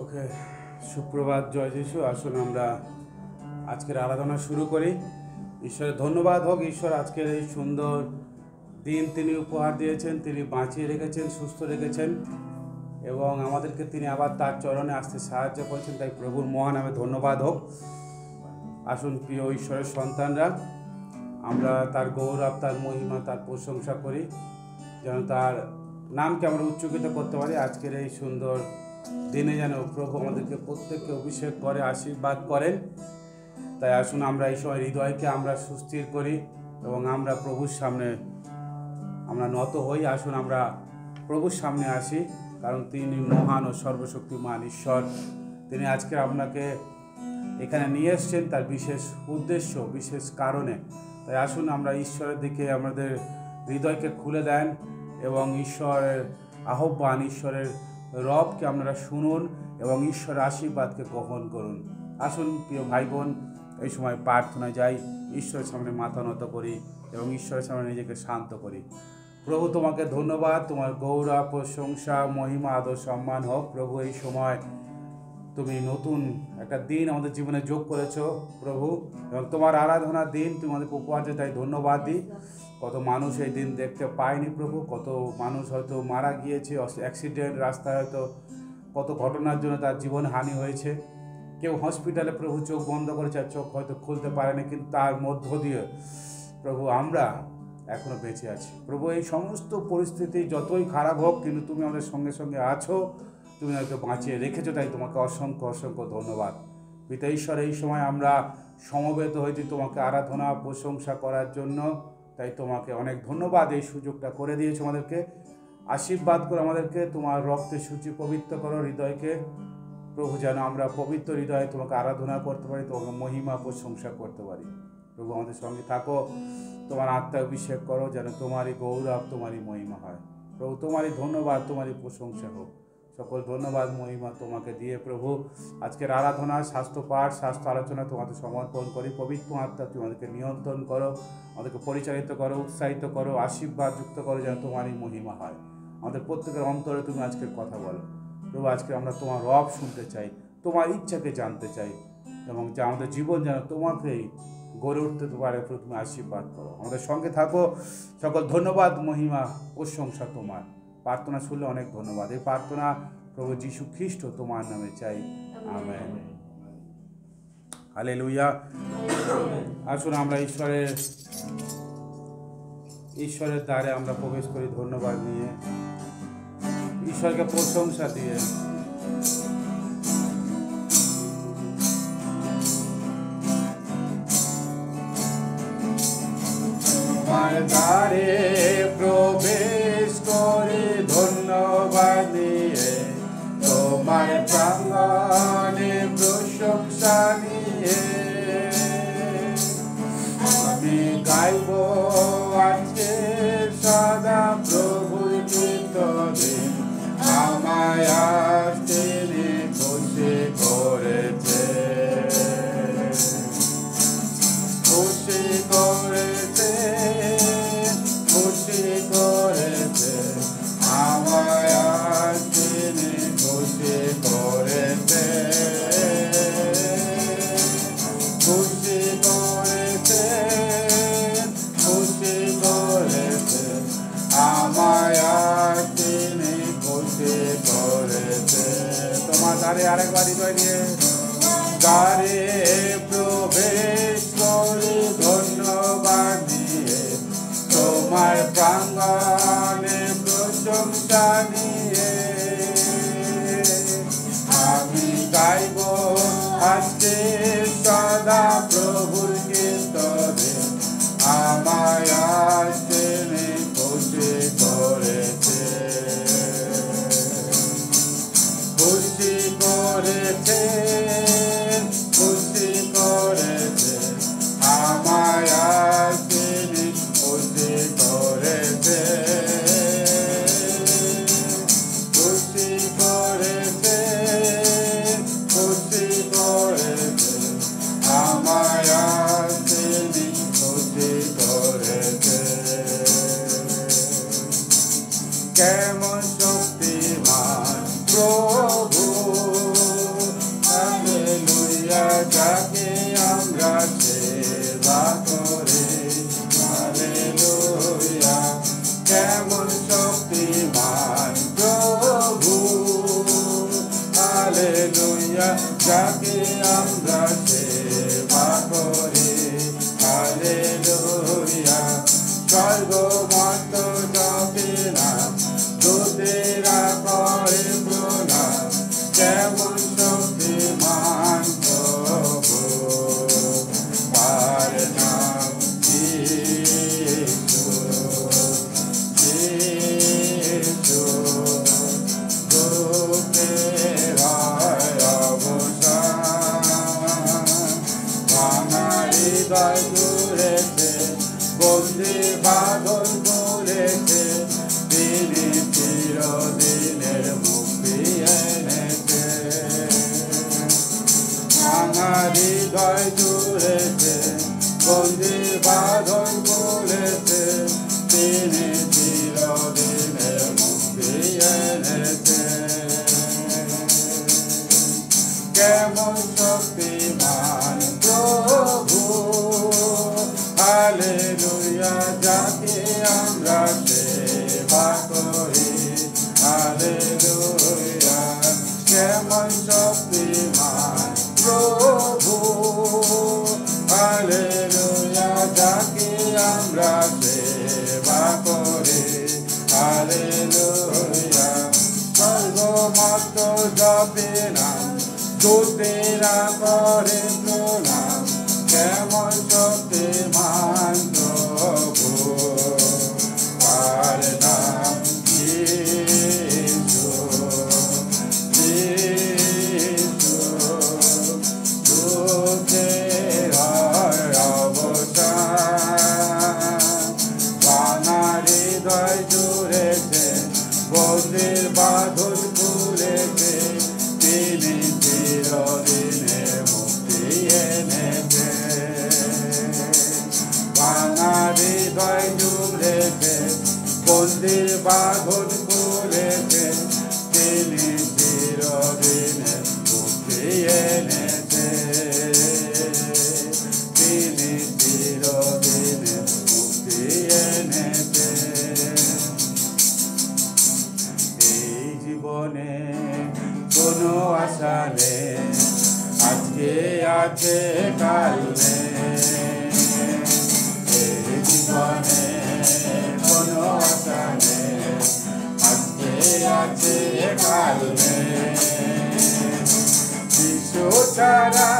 ওকে, সুপ্রভাত, জয় যিশু। আসুন আমরা আজকের আরাধনা শুরু করি। ঈশ্বরের ধন্যবাদ হোক। ঈশ্বর আজকের এই সুন্দর দিন তিনি উপহার দিয়েছেন, তিনি বাঁচিয়ে রেখেছেন, সুস্থ রেখেছেন এবং আমাদেরকে তিনি আবার তার চরণে আসতে সাহায্য করেছেন। তাই প্রভুর মহানামে ধন্যবাদ হোক। আসুন প্রিয় ঈশ্বরের সন্তানরা, আমরা তার গৌরব, তার মহিমা, তার প্রশংসা করি, যেন তার নামকে আমরা উচ্চকিত করতে পারি। আজকের এই সুন্দর দিনে যেন প্রভু আমাদেরকে প্রত্যেককে অভিষেক করে, আশীর্বাদ করেন। তাই আসুন আমরা এই সময় হৃদয়কে আমরা সুস্থির করি এবং আমরা প্রভুর সামনে আমরা নত হই। আসুন আমরা প্রভুর সামনে আসি, কারণ তিনি মহান ও সর্বশক্তিমান ঈশ্বর। তিনি আজকে আপনাকে এখানে নিয়ে এসছেন তার বিশেষ উদ্দেশ্য, বিশেষ কারণে। তাই আসুন আমরা ঈশ্বরের দিকে আমাদের হৃদয়কে খুলে দেন এবং ঈশ্বরের আহ্বান, ঈশ্বরের রবকে আপনারা শুনুন এবং ঈশ্বরের আশীর্বাদকে গ্রহণ করুন। আসুন প্রিয় ভাই বোন, এই সময় প্রার্থনায় যাই, ঈশ্বরের সামনে মাথা নত করি এবং ঈশ্বরের সামনে নিজেকে শান্ত করি। প্রভু তোমাকে ধন্যবাদ, তোমার গৌরব, প্রশংসা, মহিমা, আদর, সম্মান হোক। প্রভু এই সময় তুমি নতুন একটা দিন আমাদের জীবনে যোগ করেছো প্রভু, এবং তোমার আরাধনার দিন তুমি আমাদেরকে উপহার দিয়ে, তাই ধন্যবাদ দিই। কত মানুষ এই দিন দেখতে পায়নি প্রভু, কত মানুষ হয়তো মারা গিয়েছে অ্যাক্সিডেন্ট, রাস্তায় হয়তো কত ঘটনার জন্য তার জীবন হানি হয়েছে। কেউ হসপিটালে প্রভু চোখ বন্ধ করেছে, আর চোখ হয়তো খুলতে পারেনি, কিন্তু তার মধ্য দিয়ে প্রভু আমরা এখনো বেঁচে আছি। প্রভু এই সমস্ত পরিস্থিতি যতই খারাপ হোক, কিন্তু তুমি আমাদের সঙ্গে সঙ্গে আছো, তুমি হয়তো বাঁচিয়ে রেখেছো, তাই তোমাকে অসংখ্য অসংখ্য ধন্যবাদ। পিতা ঈশ্বর, এই সময় আমরা সমবেত হয়েছি তোমাকে আরাধনা প্রশংসা করার জন্য, তাই তোমাকে অনেক ধন্যবাদ। এই সুযোগটা করে দিয়েছো আমাদেরকে, আশীর্বাদ করো আমাদেরকে, তোমার রক্তে সূচি পবিত্র করো হৃদয়কে প্রভু, যেন আমরা পবিত্র হৃদয়ে তোমাকে আরাধনা করতে পারি, তোমাকে মহিমা প্রশংসা করতে পারি। প্রভু আমাদের সঙ্গে থাকো, তোমার আত্মা অভিষেক করো, যেন তোমারই গৌরব, তোমারই মহিমা হয়। প্রভু তোমারই ধন্যবাদ, তোমারই প্রশংসা হোক। সকল ধন্যবাদ মহিমা তোমাকে দিয়ে প্রভু আজকের আরাধনা, স্বাস্থ্য পাঠ, স্বাস্থ্য আলোচনা তোমাকে সমর্পণ করি। পবিত্র আত্মা তুমি আমাদেরকে নিয়ন্ত্রণ করো, আমাদেরকে পরিচালিত করো, উৎসাহিত করো, আশীর্বাদ যুক্ত করো, যেন তোমারই মহিমা হয়। আমাদের প্রত্যেকের অন্তরে তুমি আজকের কথা বলো প্রভু। আজকে আমরা তোমার রব শুনতে চাই, তোমার ইচ্ছাকে জানতে চাই, এবং যে আমাদের জীবন যেন তোমাকেই গড়ে উঠতে পারে। তুমি আশীর্বাদ করো, আমাদের সঙ্গে থাকো। সকল ধন্যবাদ মহিমা প্রশংসা তোমার। প্রার্থনা শুনলে অনেক ধন্যবাদ। এই প্রার্থনা প্রভু যীশু খ্রিস্ট তোমার নামে চাই, আমেন। হালেলুয়া। আসুন আমরা ঈশ্বরের দ্বারে আমরা প্রবেশ করি ধন্যবাদ নিয়ে, ঈশ্বরকে প্রশংসা দিয়ে। তোমার দ্বারে প্রবেশ করে ধন্যবাদ নিয়ে, তোমার প্রাঙ্গণে প্রশংসা নিয়ে আমি গাইব আজকে সদা প্রভুর কীর্তনে। আমায় আজ তিনি খুশি করেছে, খুশি করেছে, খুশি করেছে। আমায় আজ তিনি খুশি করেছে, খুশি করেছে, খুশি করেছে। আমায় আজ তিনি খুশি করেছে। তোমার দ্বারে আরেকবার হৃদয় দিয়ে, দ্বারে প্রবেশ করে ধন্যবাদ দিয়ে, তোমার প্রাঙ্গণে প্রশংসা নিয়ে আমি গাইব আজকে সদা প্রভুর কীর্তনে। আমায় আজ তিনি খুশি করেছে, খুশি করেছে, খুশি সেবা করে। হালেলুয়া, কেমন শক্তিমান প্রভু। হালেলুয়া, যাকে আমরা সেবা করি। হালেলুয়া, স্বর্গমত জপে না, দূতেরা করে প্রণাম, কেমন শক্তিমান প্রভু। তার নাম যিশু, যিশু, দুঃখের হয় অবসান। ভাঙা হৃদয় জুড়েছে, বন্দি বাঁধন খুলেছে, তিনি চিরদিনের মুক্তি এনেছে। ভাঙা হৃদয় জুড়েছে, বন্দি বাঁধন খুলেছে, তিনি চিরদিনের মুক্তি এনেছে। কেমন শক্তিমান প্রভু। হালেলুয়া, যাকে আমরা সেবা করি। হালেলুয়া, কেমন শক্তিমান প্রভু। হালেলুয়া, যাকে আমরা সেবা করি। হালেলুয়া, স্বর্গমত জপে না, দূতেরা করে প্রণাম, কেমন শক্তিমান প্রভু। তার নাম যিশু, যিশু, দুঃখের হয় অবসান। ভাঙা হৃদয় জুড়েছে, বন্দির বাঁধন খুলেছে, তিনি চিরদিনের মুক্তি এনেছে। ভাঙা হৃদয় জুড়েছে, বন্দির বাঁধন খুলেছে, তিনি চিরদিনের মুক্তি এনেছে। তিনি চিরদিনের মুক্তি এনেছে। এই জীবনে কোনো আশা নেই, আজকে আছে কাল নেই। এই জীবনে কোনো আশা নেই, আজকে আছে কাল নেই। যিশু ছাড়া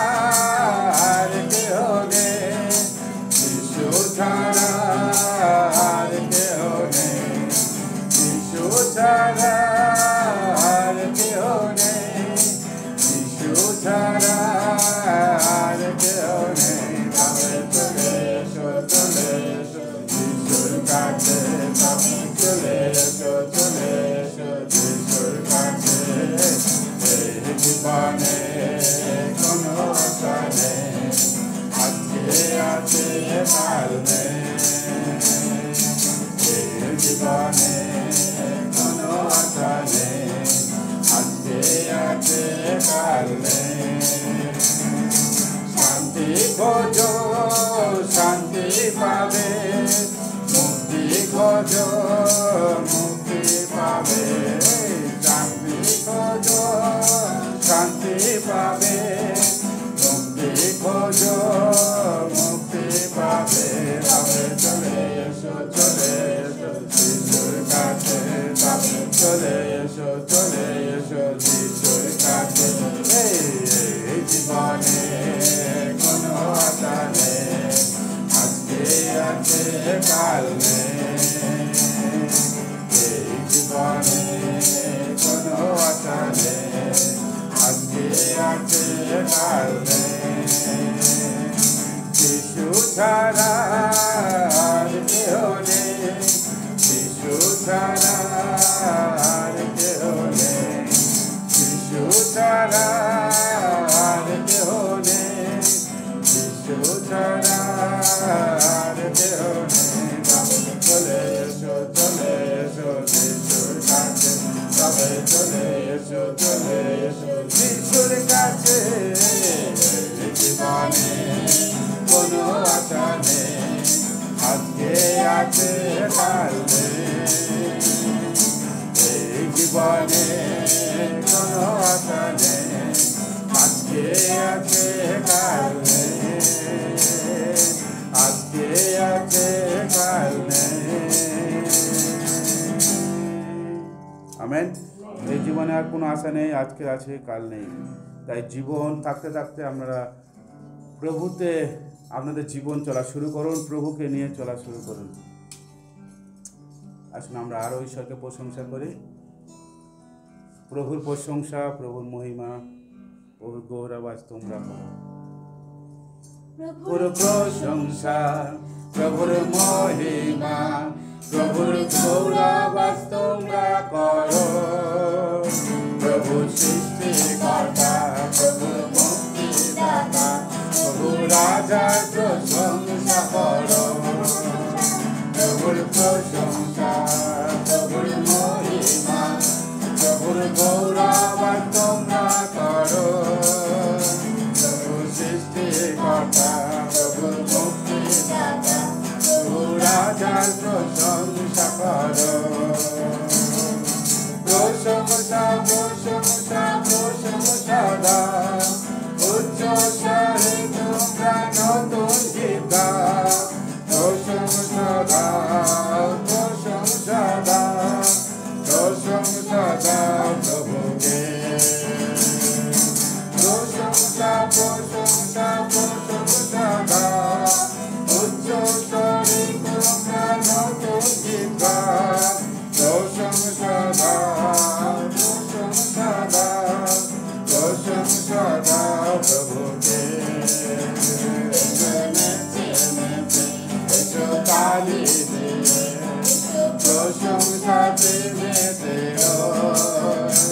আর কেহ নেই, যিশু ছাড়া আর কেহ নেই, যিশু ছাড়া আর কেহ নেই, যিশু ছাড়া আর কেহ নেই। তবে চলে এসো, চলে এসো যিশুর কাছে, তবে চলে এসো, চলে এসো যিশুর কাছে। এই জীবনে কোনো আশা নেই, আজকে আছে কাল নেই। এই জীবনে কোনো আশা নেই, আজকে আছে কাল নেই। শান্তি খোঁজো, শান্তি পাবে, মুক্তি খোঁজো, মুক্তি পাবে। শান্তি খোঁজো, শান্তি পাবে, মুক্তি খোঁজো, মুক্তি পাবে। তবে চলে এসো, চলে এসো যিশুর কাছে, তবে চলে এসো, চলে এসো যিশুর কাছে। এই জীবনে কোনো আশা নেই, আজকে আছে কাল নেই। এই জীবনে কোনো আশা নেই, আজকে আছে কাল নেই। যিশু ছাড়া আর কেহ নেই, যিশু ছাড়া আর কেহ নেই, যিশু ছাড়া আর কেহ নেই, যিশু ছাড়া আর কেহ নেই। চলে জীবনে কোনো আশা নেই, আজকে আছে কাল নেই, আজকে আছে কাল নেই। আমেন। এই জীবনে আর কোনো আশা নেই, আজকে আছে কাল নেই। তাই জীবন থাকতে থাকতে আপনারা প্রভুতে আপনাদের জীবন চলা শুরু করুন, প্রভুকে নিয়ে চলা শুরু করুন। আসুন আমরা আরও ঈশ্বরকে প্রশংসা করি। প্রভুর প্রশংসা, প্রভুর মহিমা, প্রভুর গৌরবাজ তোমরা করো। প্রভুর প্রশংসা, প্রভুর মহিমা, প্রভুর গৌরবাজ তোমরা করো। প্রভু সৃষ্টিকর্তা, প্রভু মুক্তিদাতা, প্রভু রাজার প্রশংসা করো। প্রভুর প্রশংসা, প্রভুর মহিমা, প্রভুর গৌরবাজ তোমরা করো। প্রভু সৃষ্টিকর্তা, প্রভু মুক্তিদাতা, প্রভু রাজার প্রশংসা করো। প্রশংসা প্রশংসা প্রশংসা দাও, উচ্চ স্বরে তোমরা নতুন গীত গাও। প্রশংসা দাও, প্রশংসা দাও, প্রশংসা দাও প্রভুকে। প্রশংসা প্রশংসা প্রশংসা দাও, উচ্চ স্বরে তোমরা নতুন গীত গাও। প্রশংসা দাও, প্রশংসা দাও, প্রশংসা দাও প্রভুকে। এসো তালি দিয়ে, প্রশংসাতে মেতে রই।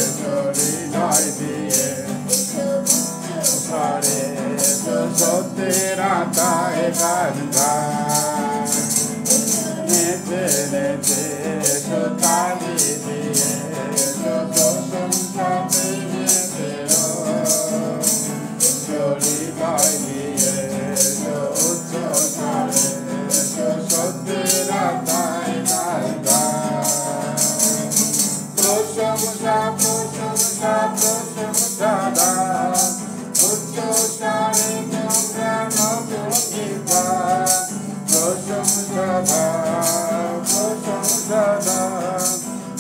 এসো হৃদয় দিয়ে, স্বরে এসো সত্যের আত্মায় গান গায়। নেচে নেচে এসো তালি দিয়ে, এসো প্রশংসাতে মেতে রই। এসো হৃদয় দিয়ে, এসো উচ্চ স্বরে এসো সত্যের আত্মায় গান গায়। প্রশংসা প্রশংসা প্রশংসা দাও, উচ্চ স্বরে তোমরা নতুন গীত গাও। প্রশংসা দাও, প্রশংসা দাও,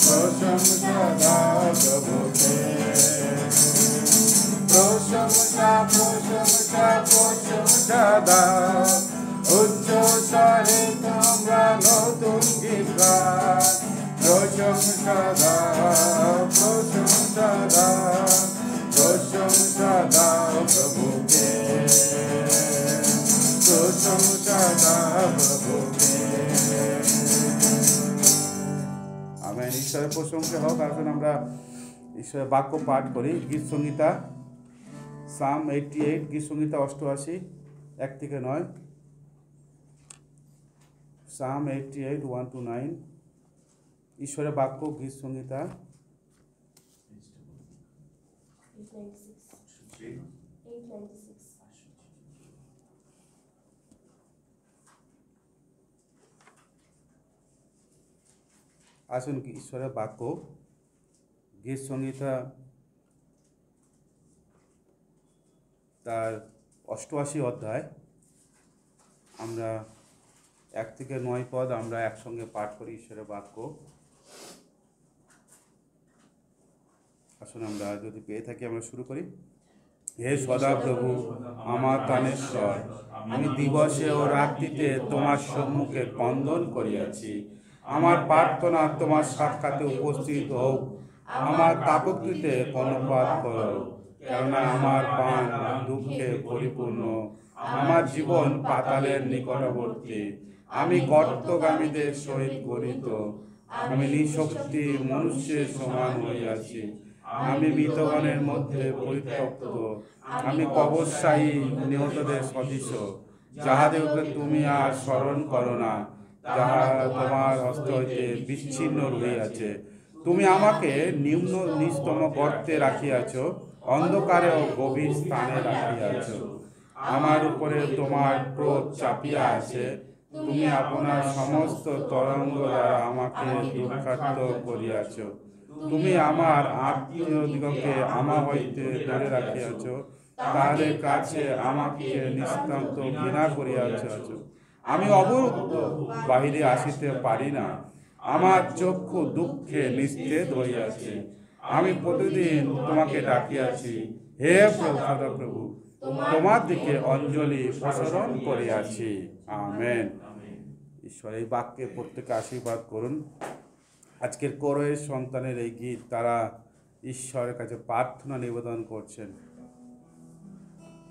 প্রশংসা দাও প্রভুকে। প্রশংসা প্রশংসা প্রশংসা দাও, উচ্চ স্বরে তোমরা নতুন গীত গাও। প্রশংসা দাও, প্রশংসা দাও, প্রশংসা দাও প্রভুকে। প্রশংসা দাও প্রভুকে। আমেন। ঈশ্বরের প্রশংসা হোক। আসুন আমরা ঈশ্বরের বাক্য পাঠ করি। গীত সংহিতা সাম 88, গীত সংহিতা 88, 1 থেকে 9। সাম 88, 1 to 9। ঈশ্বরের বাক্য, গীত সংহিতা। আসুন ঈশ্বরের বাক্য, গীত সংহিতা তার 88 অধ্যায়, আমরা 1 থেকে 9 পদ আমরা একসঙ্গে পাঠ করি ঈশ্বরের বাক্য। আসুন আমরা যদি পেয়ে থাকি আমরা শুরু করি। হে সদাপ্রভু আমার প্রাণেশ্বর, আমি দিবসে ও রাত্রিতে তোমার সম্মুখে ক্রন্দন করিয়াছি। আমার প্রার্থনা তোমার সাক্ষাতে উপস্থিত হোক, আমার কাকতিতে কর্ণপাত করো। কেননা আমার প্রাণ দুঃখে পরিপূর্ণ, আমার জীবন পাতালের নিকটবর্তী। আমি গর্তগামীদের সহিত গণিত, আমি নিঃশক্তি মনুষ্যের সমান হইয়াছি। আমি মৃতগণের মধ্যে পরিত্যক্ত, আমি কবরশায়ী নিহতদের সদৃশ, যাহাদেরকে তুমি আর স্মরণ করো না, যাহা তোমার হস্ত হইতে বিচ্ছিন্ন রহিয়াছে। তুমি আমাকে নিম্ন নিস্তম গর্তে রাখিয়াছ, অন্ধকারে ও গভীর স্থানে রাখিয়াছ। আমার উপরে তোমার ক্রোধ চাপিয়া আছে, তুমি আপনার সমস্ত তরঙ্গ দ্বারা আমাকে দুঃখার্ত করিয়াছ। তুমি আমার আত্মীয়দিগকে আমা হইতে দূরে রাখিয়াছ, তাদের কাছে আমাকে নিতান্ত ঘৃণা করিয়াছ। আমি অবরুদ্ধ, বাহিরে আসিতে পারি না, আমার চক্ষু দুঃখে নিস্তেজ হইয়াছে। আমি প্রতিদিন তোমাকে ডাকিয়াছি, হে প্রভু সদাপ্রভু, তোমার দিকে অঞ্জলি প্রসারণ করিয়াছি। আমেন। ঈশ্বর এই বাক্যে প্রত্যেকে আশীর্বাদ করুন। আজকের কোরয়ের সন্তানের এই গীত তারা ঈশ্বরের কাছে প্রার্থনা নিবেদন করছেন,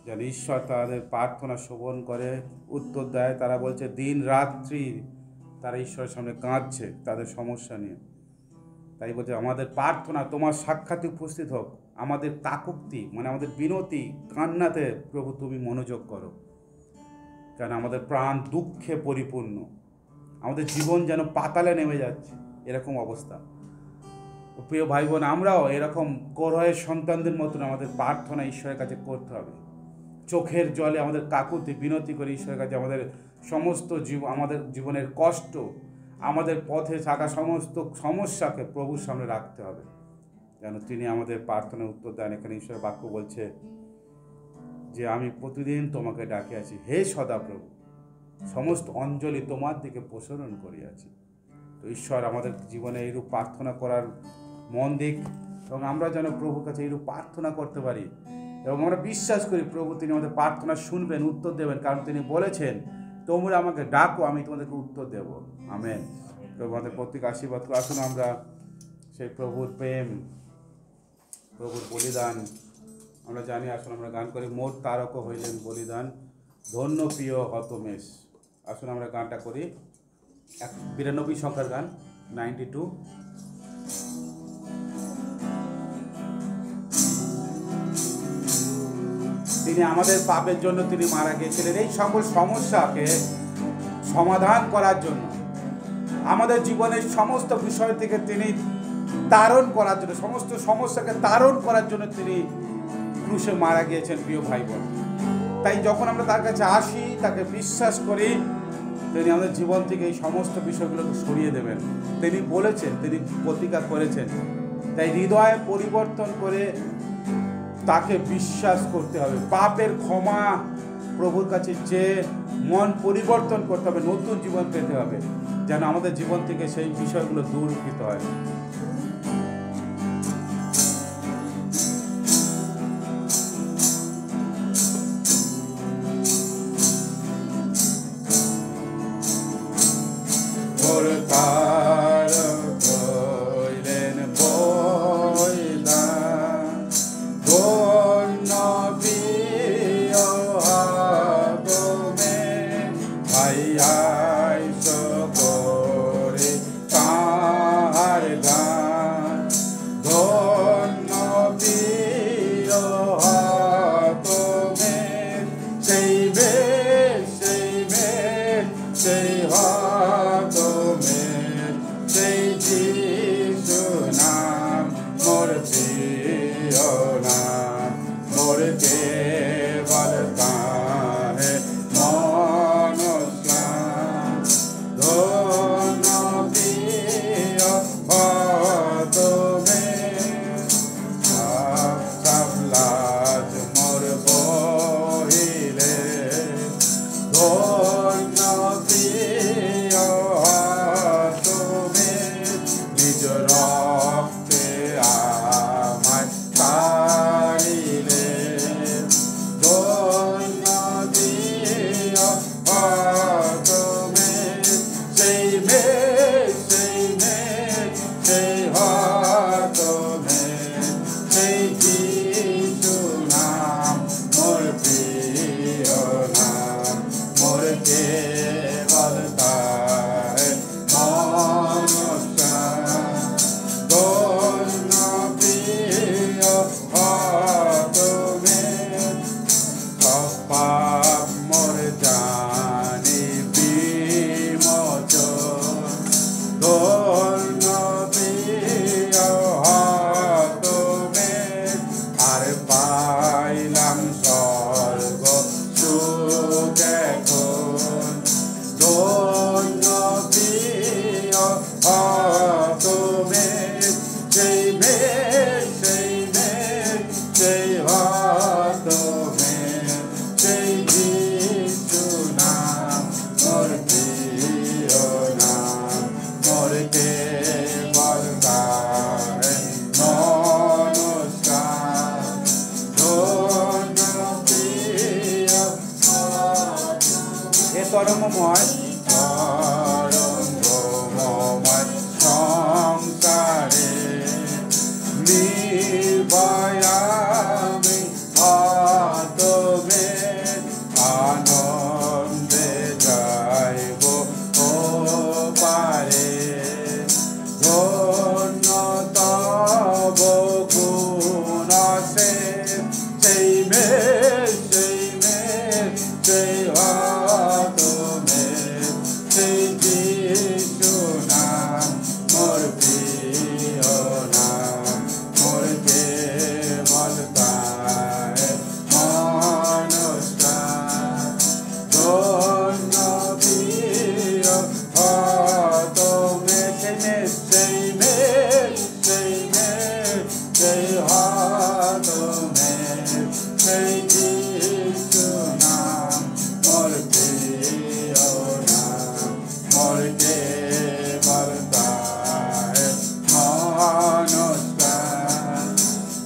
যেন ঈশ্বর তাদের প্রার্থনা শ্রবণ করে উত্তর দেয়। তারা বলছে দিন রাত্রি তারা ঈশ্বরের সামনে কাঁদছে তাদের সমস্যা নিয়ে। তাই বলছে আমাদের প্রার্থনা তোমার সাক্ষাতে উপস্থিত হোক, আমাদের কাকুক্তি মানে আমাদের বিনতি কান্নাতে প্রভু তুমি মনোযোগ করো, কেন আমাদের প্রাণ দুঃখে পরিপূর্ণ, আমাদের জীবন যেন পাতালে নেমে যাচ্ছে এরকম অবস্থা। প্রিয় ভাই বোন, আমরাও এরকম কোরহের সন্তানদের মতন আমাদের প্রার্থনা ঈশ্বরের কাছে করতে হবে। চোখের জলে আমাদের কাকুতি বিনতি করে ঈশ্বরের কাছে আমাদের সমস্ত আমাদের জীবনের কষ্ট, আমাদের পথে থাকা সমস্ত সমস্যাকে প্রভুর সামনে রাখতে হবে, যেন তিনি আমাদের প্রার্থনার উত্তর দেন। এখানে ঈশ্বরের বাক্য বলছে যে আমি প্রতিদিন তোমাকে ডাকিয়াছি, হে সদাপ্রভু, সমস্ত অঞ্জলি তোমার দিকে প্রসারণ করিয়াছি। তো ঈশ্বর আমাদের জীবনে এইরূপ প্রার্থনা করার মন দিক, এবং আমরা যেন প্রভুর কাছে এইরূপ প্রার্থনা করতে পারি, এবং আমরা বিশ্বাস করি প্রভু তিনি আমাদের প্রার্থনা শুনবেন, উত্তর দেবেন, কারণ তিনি বলেছেন তোমরা আমাকে ডাকো, আমি তোমাদেরকে উত্তর দেব। আমেন। প্রভু আমাদের প্রত্যেক আশীর্বাদ করে। আসুন আমরা সেই প্রভুর প্রেম, প্রভুর বলিদান আমরা জানি। আসুন আমরা গান করি, মোর তারক হইলেন বলিদান, ধন্য প্রিয় হতমেষ। আসুন আমরা গানটা করি, 92 সংখ্যার গান, 92। তিনি আমাদের পাপের জন্য তিনি মারা গিয়েছিলেন, এই সকল সমস্যাকে সমাধান করার জন্য, আমাদের জীবনের সমস্ত বিষয় থেকে তিনি তারণ করার জন্য, সমস্ত সমস্যাকে তারণ করার জন্য তিনি ক্রুশে মারা গিয়েছেন। প্রিয় ভাই বোন, তাই যখন আমরা তার কাছে আসি, তাকে বিশ্বাস করি, তিনি আমাদের জীবন থেকে এই সমস্ত বিষয়গুলোকে সরিয়ে দেবেন। তিনি বলেছেন, তিনি প্রতিজ্ঞা করেছেন। তাই হৃদয় পরিবর্তন করে তাকে বিশ্বাস করতে হবে, পাপের ক্ষমা প্রভুর কাছে যে মন পরিবর্তন করতে হবে, নতুন জীবন পেতে হবে, যেন আমাদের জীবন থেকে সেই বিষয়গুলো দূরীকৃত হয়। ধন্য তরঙ্গময় সংসারে নির্ভয়ামি আতমে আনন্দে যাইব ও পারে ধন্য তব গুণ আছে সেই মে সেই আতমে সেই যিশু নাম মোর প্রিয় নাম মোর কেবল তাই মনস্কার ধন্য প্রিয় আতমে সেই আতমে সেই যিশু নাম মোর প্রিয় নাম মোর কেবল তাই মনস্কার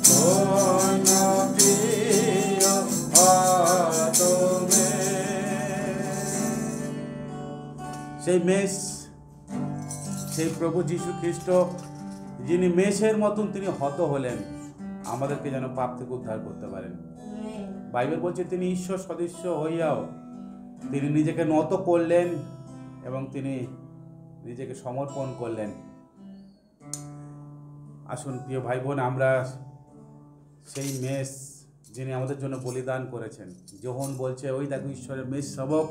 ধন্য প্রিয় আতমে। সেই মেষ, সেই প্রভু যীশু খ্রিস্ট যিনি মেষের মতন তিনি হত হলেন আমাদেরকে যেন পাপ থেকে উদ্ধার করতে পারেন। বাইবেল বলছে তিনি ঈশ্বর সদৃশ্য হইয়াও তিনি নিজেকে নত করলেন এবং তিনি নিজেকে সমর্পণ করলেন। আসুন প্রিয় ভাই বোন, আমরা সেই মেষ যিনি আমাদের জন্য বলিদান করেছেন। যোহন বলছে, ওই দেখো ঈশ্বরের মেষ শাবক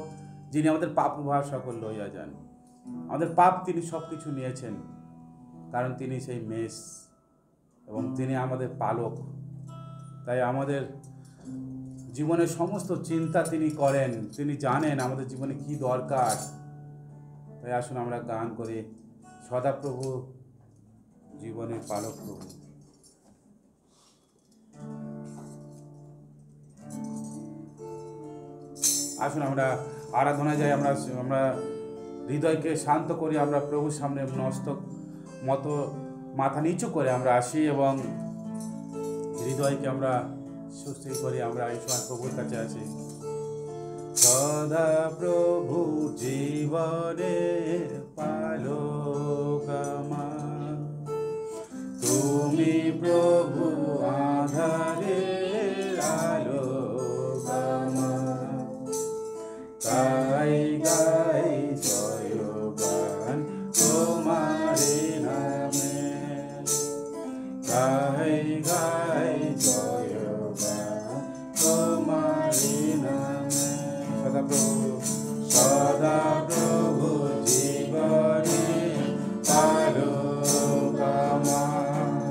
যিনি আমাদের পাপ ভার সকল লইয়া যান। আমাদের পাপ তিনি সব কিছু নিয়েছেন, কারণ তিনি সেই মেষ এবং তিনি আমাদের পালক। তাই আমাদের জীবনের সমস্ত চিন্তা তিনি করেন, তিনি জানেন আমাদের জীবনে কি দরকার। তাই আসুন আমরা গান করি, সদাপ্রভু জীবনের পালক প্রভু। আসুন আমরা আরাধনায় যাই, আমরা হৃদয়কে শান্ত করি, আমরা প্রভুর সামনে মস্তক মতো মাথা নিচু করে আমরা আসি এবং হৃদয়কে আমরা সুস্থির করি। আমরা এই সময় প্রভুর কাছে আসি। সদা প্রভু জীবনের পালক আমার, তুমি প্রভু আধারের আলোক আমার। গাই গাই জয় গান তোমারে নামে, গাই গাই জয় গান তোমারে নামে। সদা প্রভু জীবনে পালক আমার,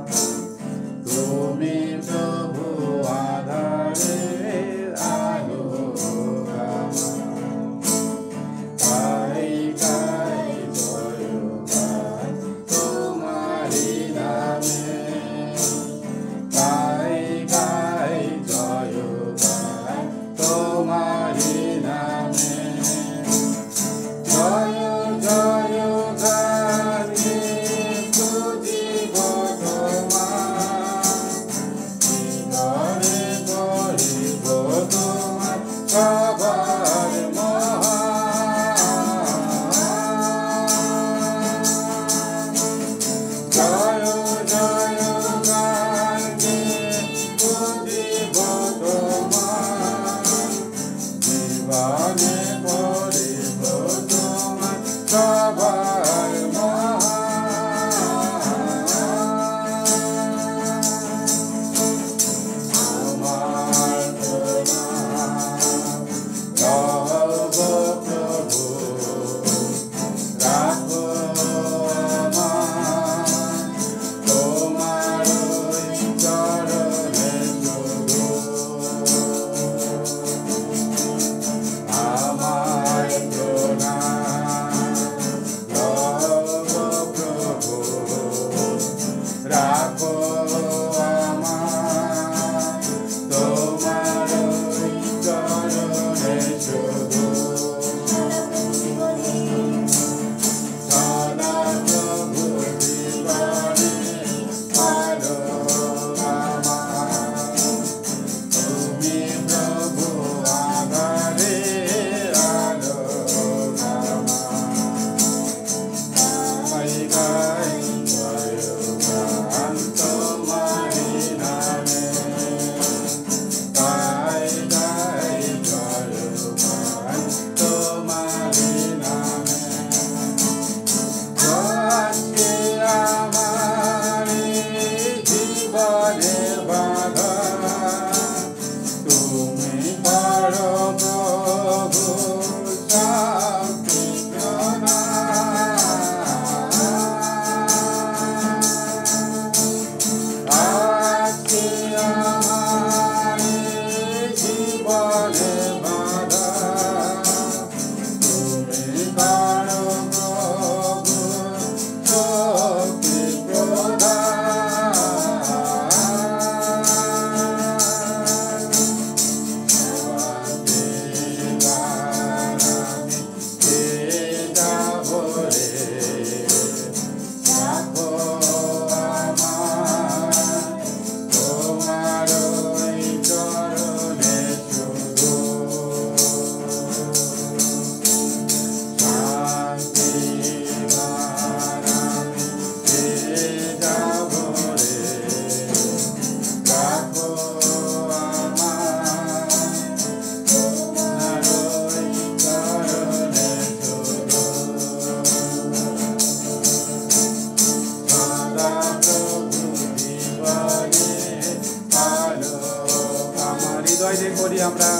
আমরা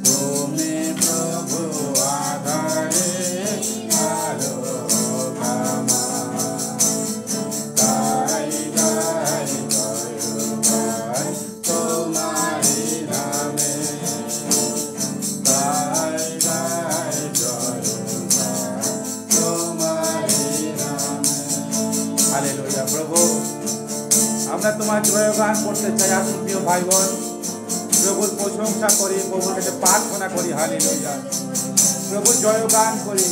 তুমি প্রভু আধারে আলো কামা গাই গাই জয়গান তোমারি নামে গাই গাই জয়গান তোমারি নামে হালেলুয়া প্রভু আমরা তোমার জয়গান করতে চাই। আসুন প্রিয় ভাই বোন প্রভুর প্রশংসা করি, প্রভুর কাছে প্রার্থনা করি, হালেলুয়া প্রভুর জয়গান করি।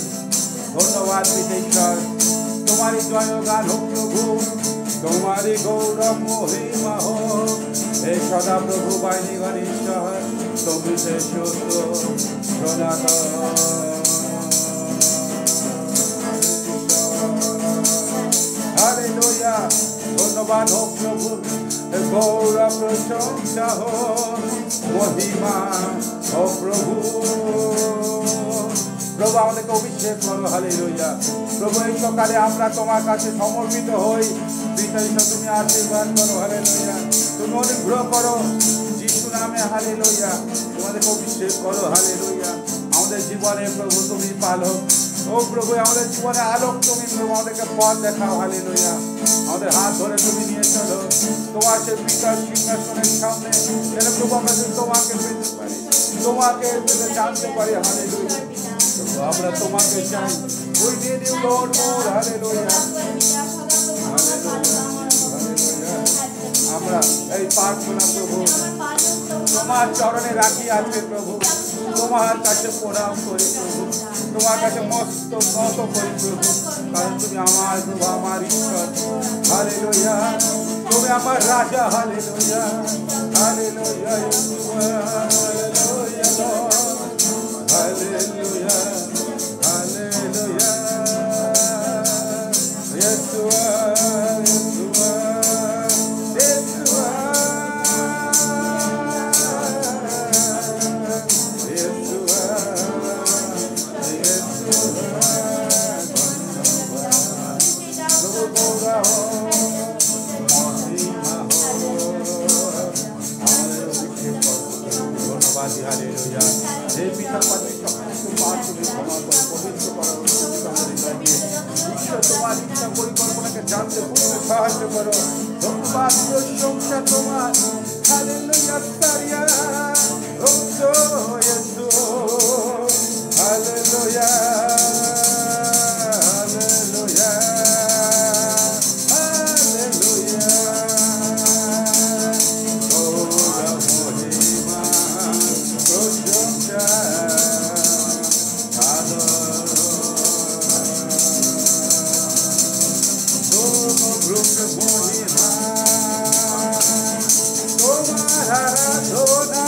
ধন্যবাদ ঈশ্বর, তোমারই জয়গান হোক প্রভু, তোমারই গৌরব মহিমা হোক। হে সদা প্রভু বাহিনীগণ ঈশ্বর, তুমি সে সত্য সনাতন। হালেলুয়া ধন্যবাদ হোক প্রভু, গৌরব প্রশংসা হোক মহিমা ও প্রভু। প্রভু আমাদেরকে অভিষেক করো, হালেলুয়া প্রভু এই সকালে আমরা তোমার কাছে সমর্পিত হই। তুমি আশীর্বাদ করো, হালেলুয়া তুমি অনুগ্রহ করো যিশু নামে, হালেলুয়া তোমাদেরকে অভিষেক করো, হালেলুয়া আমাদের জীবনে প্রভু তুমি পালক। ও প্রভু আমাদের জীবনে আলোক তুমি, প্রভু আমাদেরকে পথ দেখাও, হালেলুয়া আমাদের হাত ধরে তুমি নিয়ে চলো তোমার সে পিতার সিংহাসনের সামনে, যেন প্রভু আমরা তোমাকে পেতে পারি, তোমাকে জানতে পারি, হালেলুয়া আমরা তোমাকে চাই। ওই দিয়ে দিও লর্ড মোর, হালেলুয়া হালেলুয়া আমরা এই প্রার্থনা প্রভু তোমার চরণে রাখি আজকে প্রভু, তোমার কাছে প্রণাম করি প্রভু, তোমার কাছে মস্ত নত করি প্রভু, কারণ তুমি আমার প্রভু, আমার ঈশ্বর, হালেলুয়া তুমি আমার রাজা, hallelujah hallelujah hallelujah hallelujah hallelujah Yeshua Yeshua Yeshua Yeshua Yeshua প্রভু গৌরা হো মহিমা হো আমাদের অভিষেক করো। ধন্যবাদ হালেলুয়া। হে পিতা পাত্রী সকলকে পাপ তুমি ক্ষমা করো, পবিত্র করো আমাদের হৃদয়কে। ঈশ্বর তোমার ইচ্ছা পরিকল্পনাকে জানতে বুঝতে সাহায্য করো। ধন্যবাদ প্রশংসা তোমার, হালেলুয়া সারিয়া ওসো ইয়েসু হালেলুয়া হালেলুয়া হালেলুয়া গৌরব মহিমা প্রশংসা মহিমা তোমার আরাধনা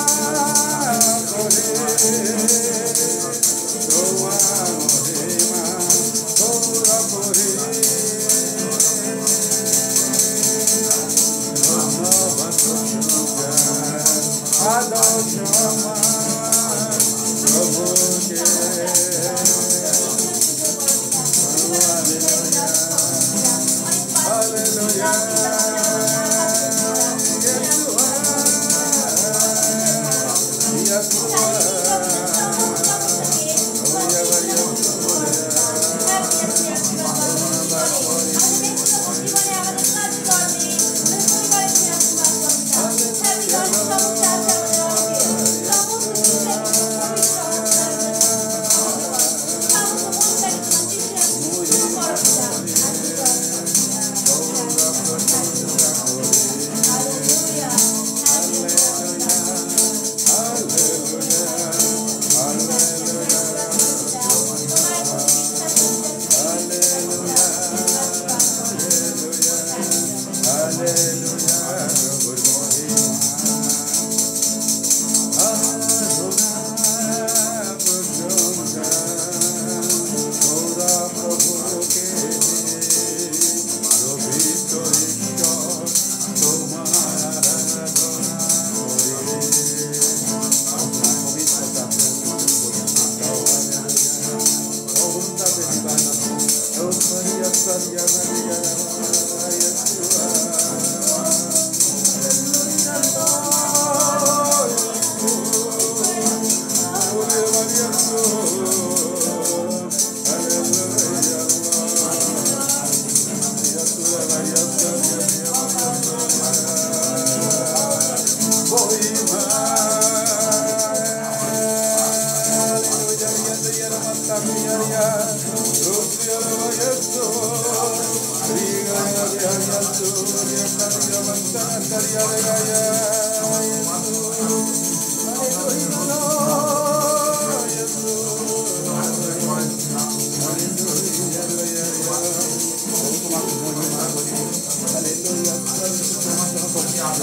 In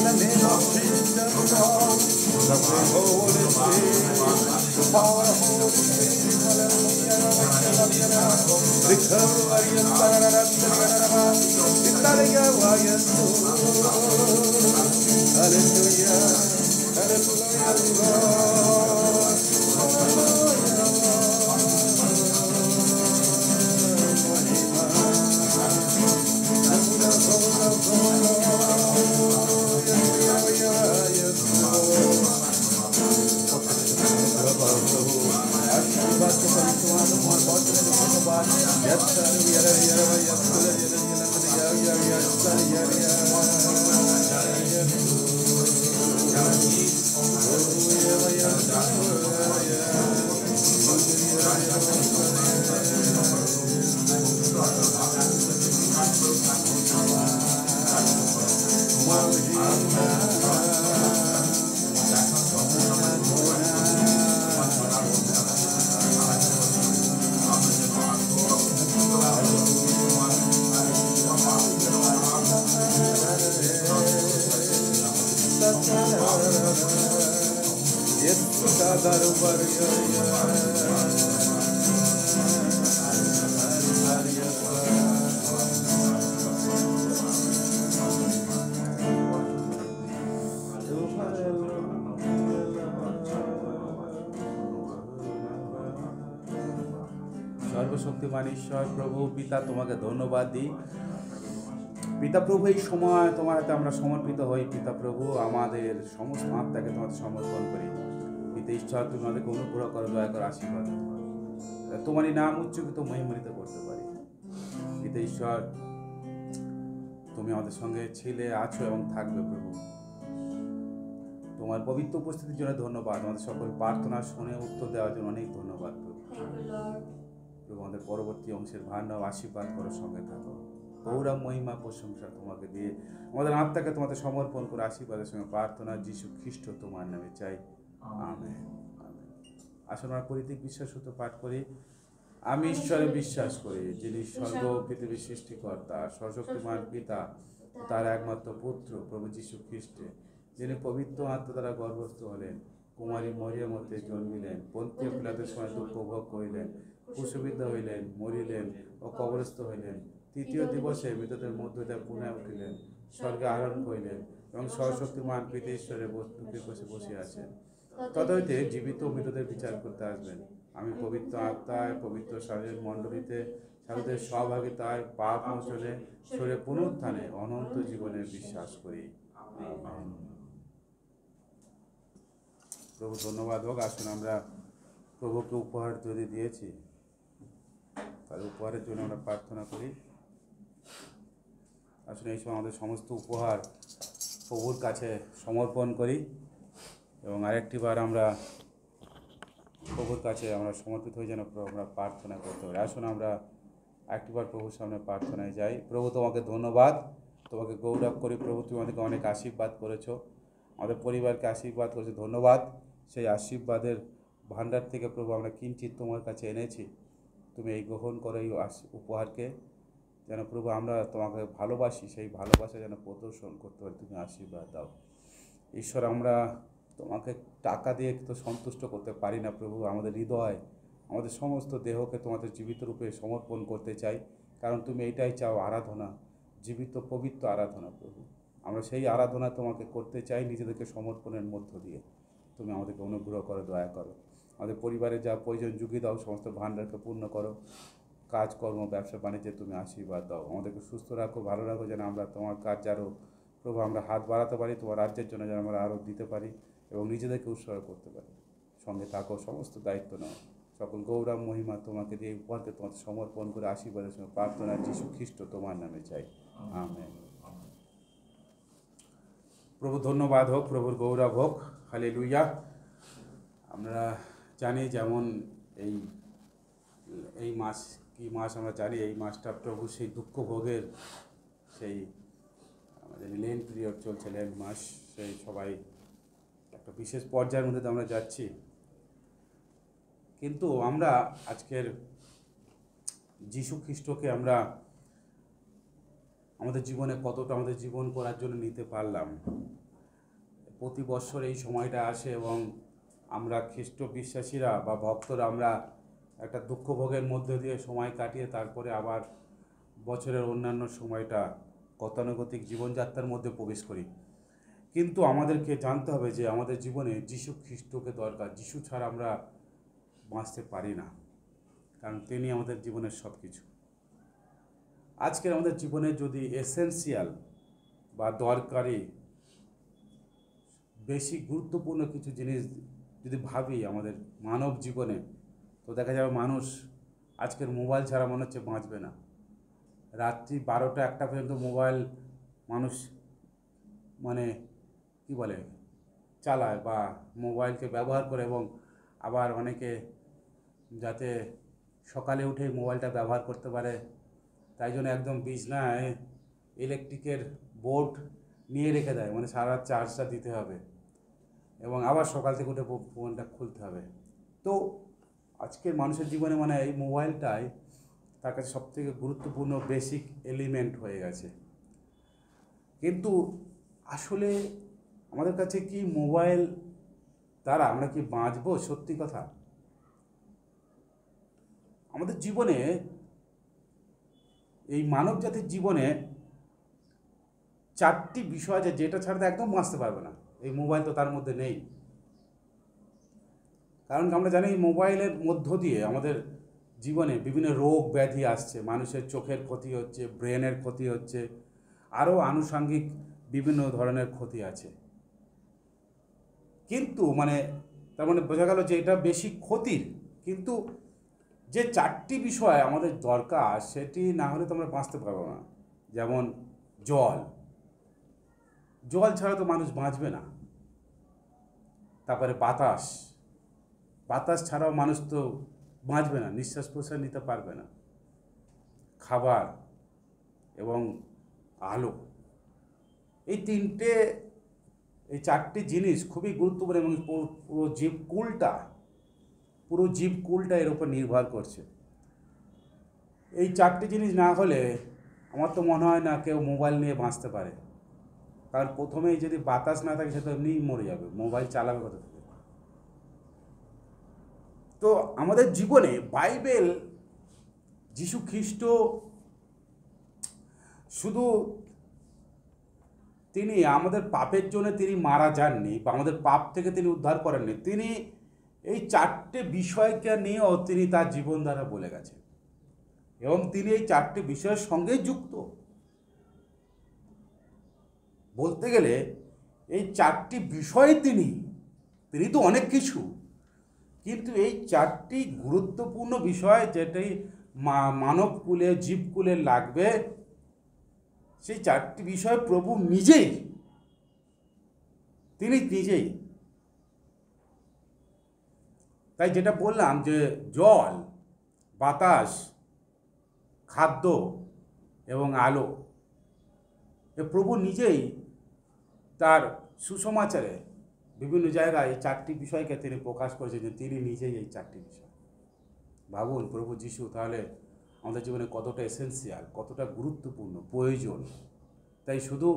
the name of Jesus, Lord, the Holy Spirit, the power of Holy Spirit, hallelujah, সর্বশক্তিমান ঈশ্বর প্রভু পিতা তোমাকে ধন্যবাদ দিই। পিতা প্রভু, এই সময় তোমার হাতে আমরা সমর্পিত হই। পিতা প্রভু, আমাদের সমস্ত আত্মাকে তোমাকে সমর্পণ করি। পিতা ঈশ্বর, তুমি আমাদেরকে অনুগ্রহ করো, দয়া করো, আশীর্বাদ তোমারই নাম উচ্চকিত মহিমান্বিত করতে পারি। পিতা ঈশ্বর, তুমি আমাদের সঙ্গে ছিলে, আছো এবং থাকবে। প্রভু, তোমার পবিত্র উপস্থিতির জন্য ধন্যবাদ। আমাদের সকল প্রার্থনা শুনে উত্তর দেওয়ার জন্য অনেক ধন্যবাদ। প্রভু, আমাদের পরবর্তী অংশের ভার নাও, আশীর্বাদ করো, সঙ্গে থাকো। গৌরব মহিমা প্রশংসা তোমাকে দিয়ে আমাদের আত্মাকে তোমাদের সমর্পণ করে আশীর্বাদের সঙ্গে প্রার্থনা যীশু খ্রিস্ট তোমার নামে চাই, আমেন। আসলে আমরা পরিত্রিক বিশ্বাস সূত্র পাঠ করি। আমি ঈশ্বরে বিশ্বাস করি, যিনি স্বর্গ পৃথিবীর সৃষ্টিকর্তা, সর্বশক্তিমান পিতা, তার একমাত্র পুত্র প্রভু যীশু খ্রিস্টে, যিনি পবিত্র আত্মা দ্বারা গর্ভস্থ হলেন, কুমারী মরিয়ার মধ্যে জন্মিলেন, পন্তীয় পিলাতের সময় দুঃখ ভোগ করিলেন, ক্রুশবিদ্ধ হইলেন, মরিলেন ও কবরস্থ হইলেন, তৃতীয় দিবসে মৃতদের মধ্য দিয়ে পুনঃ উঠিলেন, স্বর্গে আরোহণ করিলেন এবং সর্বশক্তিমান পিতা ঈশ্বরের বস্তুকে বসে আছেন। তদ হইতে জীবিত মৃতদের বিচার করতে আসবেন। আমি পবিত্র আত্মায়, পবিত্র শরীরের মণ্ডলীতে, সাধুদের সহভাগিতায়, পাপ মোচনে, শরীরে পুনরুত্থানে, অনন্ত জীবনে বিশ্বাস করি। আমেন। প্রভু ধন্যবাদ হোক। আসুন আমরা প্রভুকে উপহার যদি দিয়েছি, তার উপহারের জন্য আমরা প্রার্থনা করি। আসুন এই সময় আমাদের সমস্ত উপহার প্রভুর কাছে সমর্পণ করি এবং আরেকটিবার আমরা প্রভুর কাছে আমরা সমর্পিত হয়ে যেন আমরা প্রার্থনা করতে পারি। আসুন আমরা একটিবার প্রভুর সামনে প্রার্থনায় যাই। প্রভু, তোমাকে ধন্যবাদ, তোমাকে গৌরব করি। প্রভু, তুমি আমাদেরকে অনেক আশীর্বাদ করেছো, আমাদের পরিবারকে আশীর্বাদ করেছো, ধন্যবাদ। সেই আশীর্বাদের ভাণ্ডার থেকে প্রভু আমরা কিঞ্চিৎ তোমার কাছে এনেছি। তুমি এই গ্রহণ করো এই উপহারকে, যেন প্রভু আমরা তোমাকে ভালোবাসি, সেই ভালোবাসা যেন প্রদর্শন করতে পারি। তুমি আশীর্বাদ দাও ঈশ্বর। আমরা তোমাকে টাকা দিয়ে তো সন্তুষ্ট করতে পারি না প্রভু। আমাদের হৃদয়, আমাদের সমস্ত দেহকে তোমাদের জীবিত রূপে সমর্পণ করতে চাই, কারণ তুমি এটাই চাও, আরাধনা, জীবিত পবিত্র আরাধনা। প্রভু, আমরা সেই আরাধনা তোমাকে করতে চাই নিজেদেরকে সমর্পণের মধ্য দিয়ে। তুমি আমাদেরকে অনুগ্রহ করো, দয়া করো। আমাদের পরিবারে যা প্রয়োজন যুগিয়ে দাও, সমস্ত ভাণ্ডারকে পূর্ণ করো। কাজকর্ম, ব্যবসা বাণিজ্যে তুমি আশীর্বাদ দাও। আমাদেরকে সুস্থ রাখো, ভালো রাখো, যেন আমরা তোমার কাজ আরও প্রভু আমরা হাত বাড়াতে পারি, তোমার রাজ্যের জন্য যেন আমরা আরও দিতে পারি এবং নিজেদেরকে উৎসর্গ করতে পারি। সঙ্গে থাকো, সমস্ত দায়িত্ব নাও। সকল গৌরব মহিমা তোমাকে দিয়ে উপহারকে তোমাকে সমর্পণ করে আশীর্বাদের সঙ্গে প্রার্থনা যীশু খ্রিস্ট তোমার নামে চাই, আমেন। প্রভু ধন্যবাদ হোক, প্রভুর গৌরব হোক, হালেলুয়া। আমরা জানি যেমন এই মাস কি মাস আমরা জানি, এই মাসটা প্রভু সেই দুঃখ ভোগের, সেই আমাদের লেন পিরিয়ড চলছে, লেন মাস, সেই সবাই একটা বিশেষ পর্যায়ের মধ্যে আমরা যাচ্ছি। কিন্তু আমরা আজকের যীশু খ্রিস্টকে আমরা আমাদের জীবনে কতটা আমাদের জীবন করার জন্য নিতে পারলাম। প্রতি বছর এই সময়টা আসে এবং আমরা খ্রিস্ট বিশ্বাসীরা বা ভক্তরা আমরা একটা দুঃখ ভোগের মধ্যে দিয়ে সময় কাটিয়ে তারপরে আবার বছরের অন্যান্য সময়টা গতানুগতিক জীবনযাত্রার মধ্যে প্রবেশ করি। কিন্তু আমাদেরকে জানতে হবে যে আমাদের জীবনে যীশু খ্রিস্টকে দরকার। যীশু ছাড়া আমরা বাঁচতে পারি না, কারণ তিনি আমাদের জীবনের সব কিছু। আজকের আমাদের জীবনে যদি এসেনশিয়াল বা দরকারি বেশি গুরুত্বপূর্ণ কিছু জিনিস যদি ভাবি আমাদের মানব জীবনে, তো দেখা যাবে মানুষ আজকের মোবাইল ছাড়া মনে হচ্ছে বাঁচবে না। রাত্রি 12টা-1টা পর্যন্ত মোবাইল মানুষ মানে কি বলে চালায় বা মোবাইলকে ব্যবহার করে, এবং আবার অনেকে যাতে সকালে উঠে মোবাইলটা ব্যবহার করতে পারে তাই জন্য একদম বিছনায় ইলেকট্রিকের বোর্ড নিয়ে রেখে দেয়, মানে সারা চার্জটা দিতে হবে এবং আবার সকাল থেকে উঠে ফোনটা খুলতে হবে। তো আজকের মানুষের জীবনে মানে এই মোবাইলটাই তার কাছে সবথেকে গুরুত্বপূর্ণ বেসিক এলিমেন্ট হয়ে গেছে। কিন্তু আসলে আমাদের কাছে কি মোবাইল দ্বারা আমরা কি বাঁচবো? সত্যি কথা, আমাদের জীবনে এই মানব জাতির জীবনে 4টি বিষয় আছে যেটা ছাড়া একদম বাঁচতে পারবে না। এই মোবাইল তো তার মধ্যে নেই, কারণ আমরা জানি মোবাইলের মধ্য দিয়ে আমাদের জীবনে বিভিন্ন রোগ ব্যাধি আসছে, মানুষের চোখের ক্ষতি হচ্ছে, ব্রেনের ক্ষতি হচ্ছে, আরও আনুষঙ্গিক বিভিন্ন ধরনের ক্ষতি আছে। কিন্তু তার মানে বোঝা গেল যে এটা বেশি ক্ষতির, কিন্তু যে 4টি বিষয় আমাদের দরকার সেটি না হলে তো আমরা বাঁচতে পারবো না। যেমন জল, জল ছাড়া তো মানুষ বাঁচবে না। তারপরে বাতাস, বাতাস ছাড়াও মানুষ তো বাঁচবে না, নিঃশ্বাস প্রশ্বাস নিতে পারবে না। খাবার এবং আলো, এই 4টি জিনিস খুবই গুরুত্বপূর্ণ এবং পুরো জীবকুলটা এর উপর নির্ভর করছে। এই 4টি জিনিস না হলে আমার তো মনে হয় না কেউ মোবাইল নিয়ে বাঁচতে পারে, কারণ প্রথমেই যদি বাতাস না থাকে সে তো এমনিই মরে যাবে, মোবাইল চালাবে কোথা থেকে? তো আমাদের জীবনে বাইবেল যীশু খ্রিস্ট শুধু তিনি আমাদের পাপের জন্য তিনি মারা যাননি বা আমাদের পাপ থেকে তিনি উদ্ধার করেননি, তিনি এই 4টে বিষয়কে নিয়েও তিনি তার জীবন দ্বারা বলে গেছেন এবং তিনি এই 4টে বিষয়ের সঙ্গে যুক্ত। বলতে গেলে এই 4টি বিষয় তিনি তো অনেক কিছু, কিন্তু এই 4টি গুরুত্বপূর্ণ বিষয় যেটি মানবকুলে জীবকুলে লাগবে, সেই 4টি বিষয় প্রভু তিনি নিজেই। তাই যেটা বললাম যে জল, বাতাস, খাদ্য এবং আলো, প্রভু নিজেই তার সুসমাচারে বিভিন্ন জায়গায় এই 4টি বিষয়কে তিনি প্রকাশ করেছেন যে তিনি নিজেই এই 4টি বিষয়। ভাবুন প্রভু যীশু তাহলে আমাদের জীবনে কতটা এসেনশিয়াল, কতটা গুরুত্বপূর্ণ, প্রয়োজন। তাই শুধু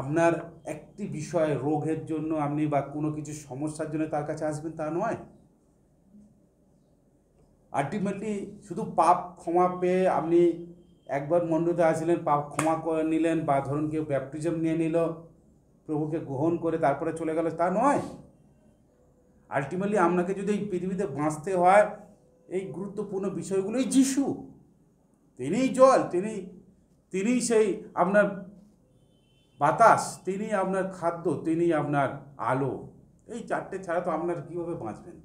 আপনার একটি বিষয় রোগের জন্য আপনি বা কোনো কিছু সমস্যার জন্য তার কাছে আসবেন তা নয়। আলটিমেটলি শুধু পাপ ক্ষমা পেয়ে আপনি একবার মণ্ডপে আসলেন, পাপ ক্ষমা করে নিলেন, বা ধরুন কেউ ব্যাপটিজম নিয়ে নিল, প্রভুকে গ্রহণ করে তারপরে চলে গেল, তা নয়। আলটিমেটলি আপনাকে যদি এই পৃথিবীতে বাঁচতে হয়, এই গুরুত্বপূর্ণ বিষয়গুলোই যীশু। তিনিই জল, তিনি সেই আপনার বাতাস, তিনি আপনার খাদ্য, তিনি আপনার আলো। এই 4টে ছাড়া তো আপনার কীভাবে বাঁচবেন?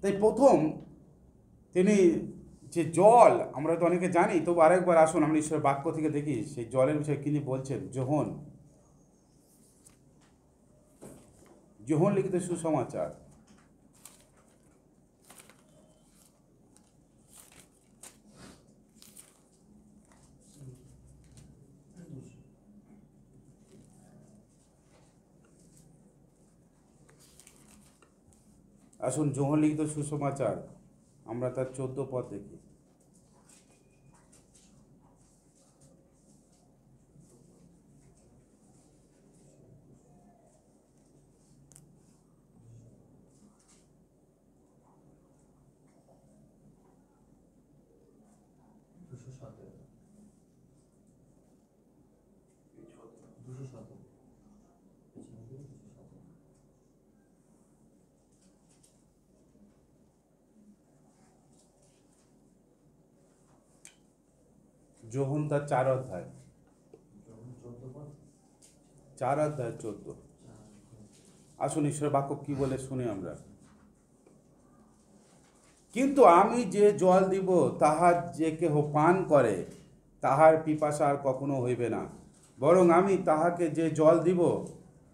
তাই প্রথম তিনি যে জল, আমরা তো অনেকে জানি, তবু আরেকবার আসুন আমরা ঈশ্বরের বাক্য থেকে দেখি সেই জলের বিষয়ে তিনি বলছেন। যোহন লিখিত সুসমাচার, আসুন যোহন লিখিত সুসমাচার আমরা তার 14 পদ দেখি। যোহন তার 4 অধ্যায় 14। আসুন ঈশ্বরের বাক্য কি বলে শুনি আমরা। কিন্তু আমি যে জল দিব তাহার যে কেহ পান করে তাহার পিপাসা আর কখনো হইবে না, বরং আমি তাহাকে যে জল দিব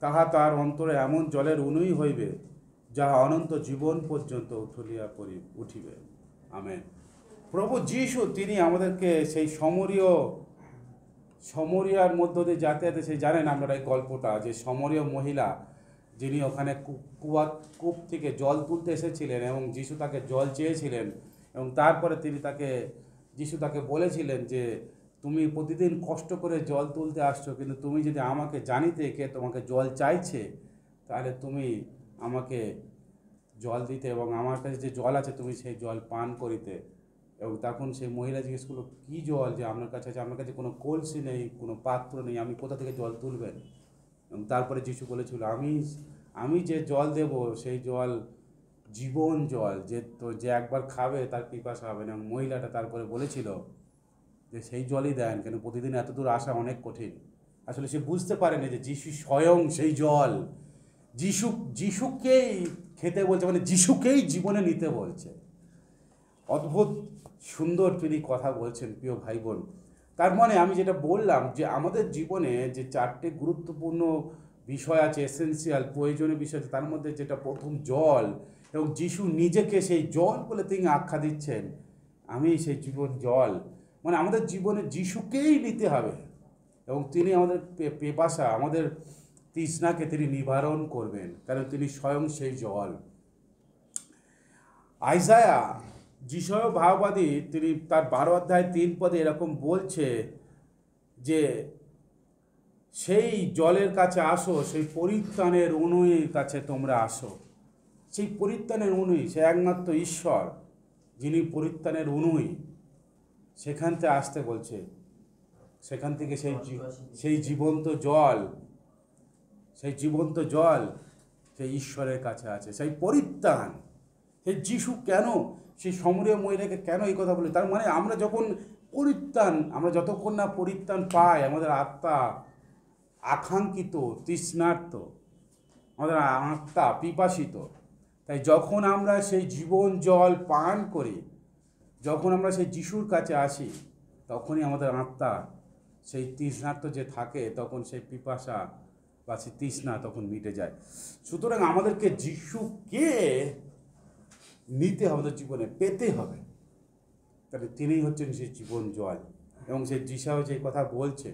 তাহা তার অন্তরে এমন জলের অনুই হইবে যাহা অনন্ত জীবন পর্যন্ত উঠিবে। আমেন। প্রভু যীশু তিনি আমাদেরকে সেই সমরিয়ার মধ্য দিয়ে যাতায়াতে সেই জানেন আপনারা এই গল্পটা, যে সমরীয় মহিলা যিনি ওখানে কূপ থেকে জল তুলতে এসেছিলেন এবং যীশু তাকে জল চেয়েছিলেন, এবং তারপরে যীশু তাকে বলেছিলেন যে তুমি প্রতিদিন কষ্ট করে জল তুলতে আসছো, কিন্তু তুমি যদি আমাকে জানিতে কে তোমাকে জল চাইছে তাহলে তুমি আমাকে জল দিতে এবং আমার কাছে যে জল আছে তুমি সেই জল পান করিতে। এবং তখন সেই মহিলা জিজ্ঞেস করলো, কী জল যে আপনার কাছে আছে? আপনার কাছে কোনো কলসি নেই, কোনো পাত্র নেই, আমি কোথা থেকে জল তুলবেন? এবং তারপরে যীশু বলেছিল, আমি যে জল দেব সেই জল জীবন জল, যে একবার খাবে তার পিপাসা হবে না। এবং মহিলাটা তারপরে বলেছিল যে সেই জলই দেন, কেন প্রতিদিন এত দূর আসা অনেক কঠিন। আসলে সে বুঝতে পারেনি যে যীশু স্বয়ং সেই জল, যিশুকেই খেতে বলছে, মানে যিশুকেই জীবনে নিতে বলছে। অদ্ভুত সুন্দর তিনি কথা বলছেন প্রিয় ভাই বোন। তার মানে আমি যেটা বললাম যে আমাদের জীবনে যে 4টে গুরুত্বপূর্ণ বিষয় আছে, এসেন্সিয়াল প্রয়োজনীয় বিষয় আছে, তার মধ্যে যেটা প্রথম জল, এবং যিশু নিজেকে সেই জল বলে তিনি আখ্যা দিচ্ছেন, আমি সেই জীবন জল। মানে আমাদের জীবনে যিশুকেই নিতে হবে এবং তিনি আমাদের পিপাসা, আমাদের তৃষ্ণাকে তিনি নিবারণ করবেন, কারণ তিনি স্বয়ং সেই জল। আইসায়া যিশয় ভাববাদী তিনি তার 12 অধ্যায় 3 পদে এরকম বলছে যে সেই জলের কাছে আসো, সেই পরিত্রাণের অনুর কাছে তোমরা আসো। সেই পরিত্রাণের অনুই, সে একমাত্র ঈশ্বর যিনি পরিত্রাণের অনুই, সেখান থেকে আসতে বলছে। সেখান থেকে সেই জীবন্ত জল সেই ঈশ্বরের কাছে আছে, সেই পরিত্রাণ। সেই যিশু কেন সেই সমরীয় মহিলাকে কেন এই কথা বলে? তার মানে আমরা যতক্ষণ না পরিত্রাণ পাই, আমাদের আত্মা আকাঙ্ক্ষিত, তৃষ্ণার্ত, আমাদের আত্মা পিপাসিত। তাই যখন আমরা সেই জীবন জল পান করি, যখন আমরা সেই যিশুর কাছে আসি, তখনই আমাদের আত্মা সেই তৃষ্ণার্ত যে থাকে, তখন সেই পিপাসা বা সেই তৃষ্ণা তখন মিটে যায়। সুতরাং আমাদেরকে যিশুকে নিতে হবে, আমাদের জীবনে পেতে হবে, তাহলে তিনিই হচ্ছেন সেই জীবন জল। এবং সেই যিশাও যে কথা বলছে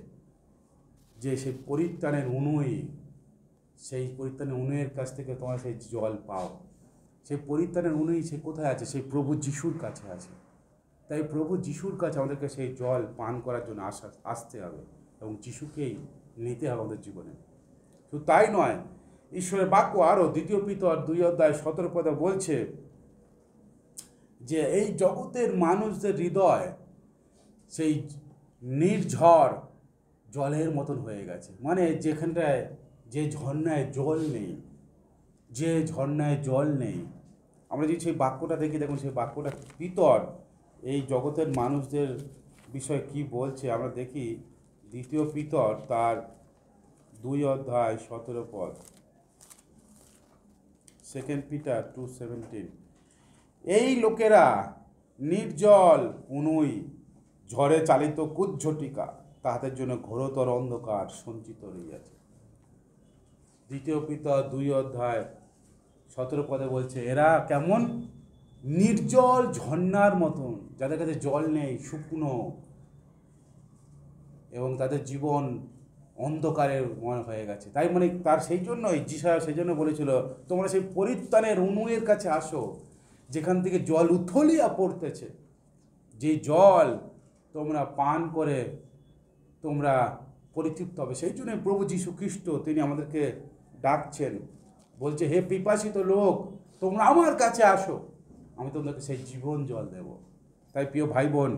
যে সেই পরিত্রাণের অনুই, সেই পরিত্রাণের অনুয়ের কাছ থেকে তোমরা সেই জল পাও। সেই পরিত্রাণের অনুই সে কোথায় আছে? সেই প্রভু যিশুর কাছে আছে। তাই প্রভু যিশুর কাছে আমাদেরকে সেই জল পান করার জন্য আসতে হবে এবং যিশুকেই নিতে হবে আমাদের জীবনে। শুধু তাই নয়, ঈশ্বরের বাক্য আরও 2 পিতর 2 অধ্যায় 17 পদে বলছে যে এই জগতের মানুষদের হৃদয় সেই নির্ঝর জলের মতন হয়ে গেছে। মানে যেখানটায় যে ঝর্ণায় জল নেই, আমরা যদি সেই বাক্যটা দেখি, দেখুন সেই বাক্যটা পিতর এই জগতের মানুষদের বিষয়ে কি বলছে আমরা দেখি। 2 পিতর তার 2 অধ্যায় 17 পদ, 2 পিটার 2:17। এই লোকেরা নির্জল অনুই, ঝড়ে চালিত কুজ্ঝটিকা, তাহাদের জন্য ঘোরতর অন্ধকার সঞ্চিত রইয়াছে। 2 পিতর 2 অধ্যায় 17 পদে বলছে এরা কেমন? নির্জল ঝর্ণার মতন, যাদের কাছে জল নেই, শুকনো, এবং তাদের জীবন অন্ধকারের মনে হয়ে গেছে। তাই মানে তার সেই জন্যই যিশা সেই জন্য বলেছিল, তোমরা সেই পরিত্রাণের উনুনের কাছে আসো, যেখান থেকে জল উথলিয়া পড়তেছে, যে জল তোমরা পান করে তোমরা পরিতৃপ্ত হবে। সেই জন্য প্রভু যীশু খ্রিস্ট তিনি আমাদেরকে ডাকছেন, বলছে, হে পিপাসিত লোক, তোমরা আমার কাছে আসো, আমি তোমাদেরকে সেই জীবন জল দেব। তাই প্রিয় ভাই বোন,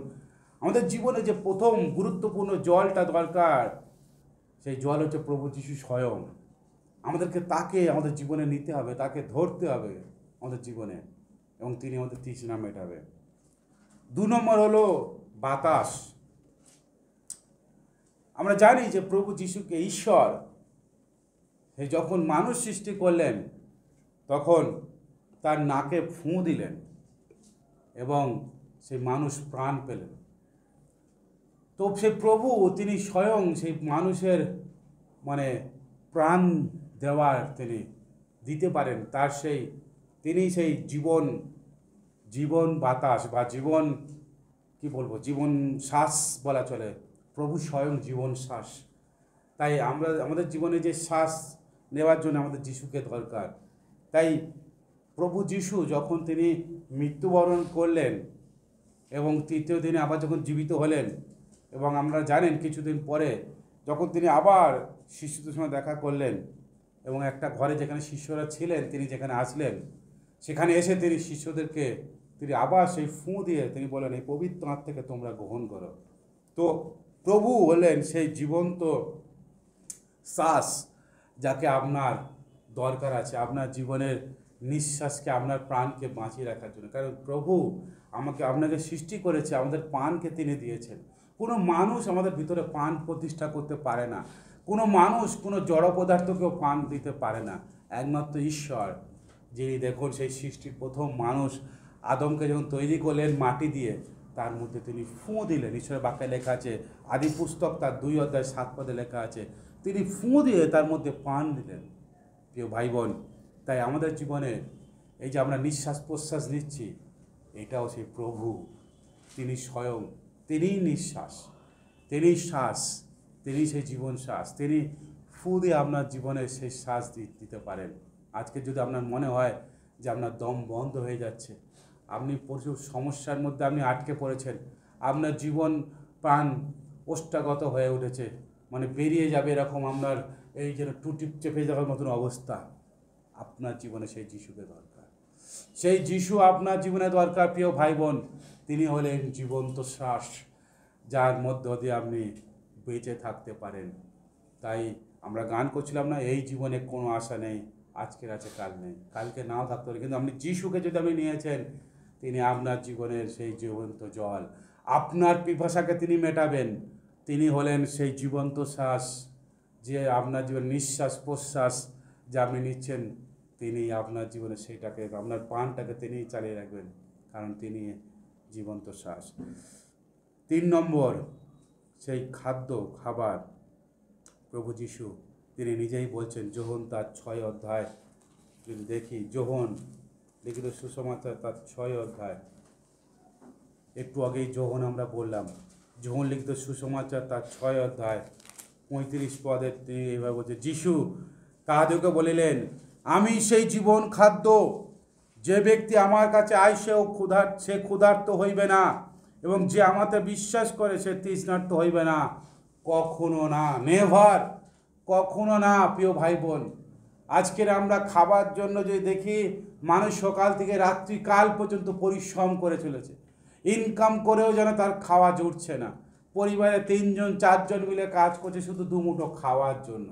আমাদের জীবনে যে প্রথম গুরুত্বপূর্ণ জলটা দরকার, সেই জল হচ্ছে প্রভু যীশু স্বয়ং। আমাদেরকে তাকে আমাদের জীবনে নিতে হবে, তাকে ধরতে হবে আমাদের জীবনে, এবং তিনি আমাদের তৃষ্ণা মেটাবে। 2 নম্বর হলো বাতাস। আমরা জানি যে প্রভু যীশুকে ঈশ্বর সে যখন মানুষ সৃষ্টি করলেন, তখন তার নাকে ফুঁ দিলেন এবং সেই মানুষ প্রাণ পেলেন। তো সে প্রভু তিনি স্বয়ং সেই মানুষের মানে প্রাণ দেওয়ার তিনি দিতে পারেন, তার তিনি সেই জীবন বাতাস বা জীবন কি বলবো, জীবন শ্বাস বলা চলে। প্রভু স্বয়ং জীবন শ্বাস। তাই আমাদের জীবনে যে শ্বাস নেওয়ার জন্য আমাদের যিশুকে দরকার। তাই প্রভু যিশু যখন তিনি মৃত্যুবরণ করলেন এবং 3য় দিনে আবার যখন জীবিত হলেন, এবং আমরা জানেন কিছুদিন পরে যখন তিনি আবার শিষ্যদের সঙ্গে দেখা করলেন, এবং একটা ঘরে যেখানে শিষ্যরা ছিলেন তিনি যেখানে আসলেন, সেখানে এসে তিনি শিষ্যদেরকে তিনি আবার সেই ফুঁ দিয়ে তিনি বলেন, এই পবিত্র আত্মাকে তোমরা গ্রহণ করো। তো প্রভু হলেন সেই জীবন্ত শ্বাস, যাকে আপনার দরকার আছে আপনার জীবনের নিঃশ্বাসকে, আপনার প্রাণকে বাঁচিয়ে রাখার জন্য। কারণ প্রভু আপনাকে সৃষ্টি করেছে, আমাদের প্রাণকে তিনি দিয়েছেন। কোনো মানুষ আমাদের ভিতরে প্রাণ প্রতিষ্ঠা করতে পারে না, কোনো মানুষ কোনো জড় পদার্থকেও প্রাণ দিতে পারে না, একমাত্র ঈশ্বর, যিনি দেখুন সেই সৃষ্টির প্রথম মানুষ আদমকে যখন তৈরি করলেন মাটি দিয়ে, তার মধ্যে তিনি ফুঁ দিলেন। ঈশ্বরের বাক্যে লেখা আছে, আদি পুস্তক তার 2:7 লেখা আছে, তিনি ফুঁ দিয়ে তার মধ্যে প্রাণ দিলেন। প্রিয় ভাই বোন, তাই আমাদের জীবনে এই যে আমরা নিঃশ্বাস প্রশ্বাস নিচ্ছি, এটাও সেই প্রভু, তিনি স্বয়ং, তিনিই নিঃশ্বাস, তিনিই শ্বাস, তিনি সেই জীবন শ্বাস, তিনি ফুঁ দিয়ে আপনার জীবনে সেই শ্বাস দিতে পারেন। আজকে যদি আপনার মনে হয় যে আপনার দম বন্ধ হয়ে যাচ্ছে, আপনি প্রচুর সমস্যার মধ্যে আপনি আটকে পড়েছেন, আপনার জীবন প্রাণ ওষ্ঠাগত হয়ে উঠেছে, মানে বেরিয়ে যাবে এরকম আপনার এই যেন টুটি চেপে যাওয়ার মতন অবস্থা, আপনার জীবনে সেই যিশুকে দরকার, সেই যিশু আপনার জীবনে দরকার। প্রিয় ভাই বোন, তিনি হলেন জীবন্ত শ্বাস, যার মধ্য দিয়ে আপনি বেঁচে থাকতে পারেন। তাই আমরা গান করছিলাম না, এই জীবনে কোনো আশা নেই, আজকের আছে কাল নেই, কালকে নাও থাকতে পারে, কিন্তু আপনি যিশুকে যদি আপনি নিয়েছেন, তিনি আপনার জীবনের সেই জীবন্ত জল, আপনার পিপাসাকে তিনি মেটাবেন। তিনি হলেন সেই জীবন্ত শ্বাস, যে আপনার জীবন নিঃশ্বাস প্রশ্বাস যা আপনি নিচ্ছেন, তিনি আপনার জীবনে সেইটাকে, আপনার প্রাণটাকে তিনি চালিয়ে রাখবেন, কারণ তিনি জীবন্ত শ্বাস। 3 নম্বর সেই খাবার। প্রভু যিশু তিনি নিজেই বলছেন, যোহন তার 6 অধ্যায় যদি দেখি, যোহন লিখিত সুসমাচার তার 6 অধ্যায়, একটু আগেই যোহন আমরা বললাম, যোহন লিখিত সুসমাচার তার 6 অধ্যায় 35 পদে তিনি এইভাবে বলছে, যিশু তাহাদেরকে বলিলেন, আমি সেই জীবন খাদ্য, যে ব্যক্তি আমার কাছে আইসেও সে ক্ষুধার্ত হইবে না, এবং যে আমাতে বিশ্বাস করে সে তৃষ্ণার্ত হইবে না, কখনো না, নেভার, কখনো না। প্রিয় ভাই বোন, আজকের আমরা খাবার জন্য যদি দেখি, মানুষ সকাল থেকে রাত্রিকাল পর্যন্ত পরিশ্রম করে চলেছে, ইনকাম করেও যেন তার খাওয়া জুটছে না, পরিবারে 3জন 4জন মিলে কাজ করছে শুধু 2 মুঠো খাওয়ার জন্য।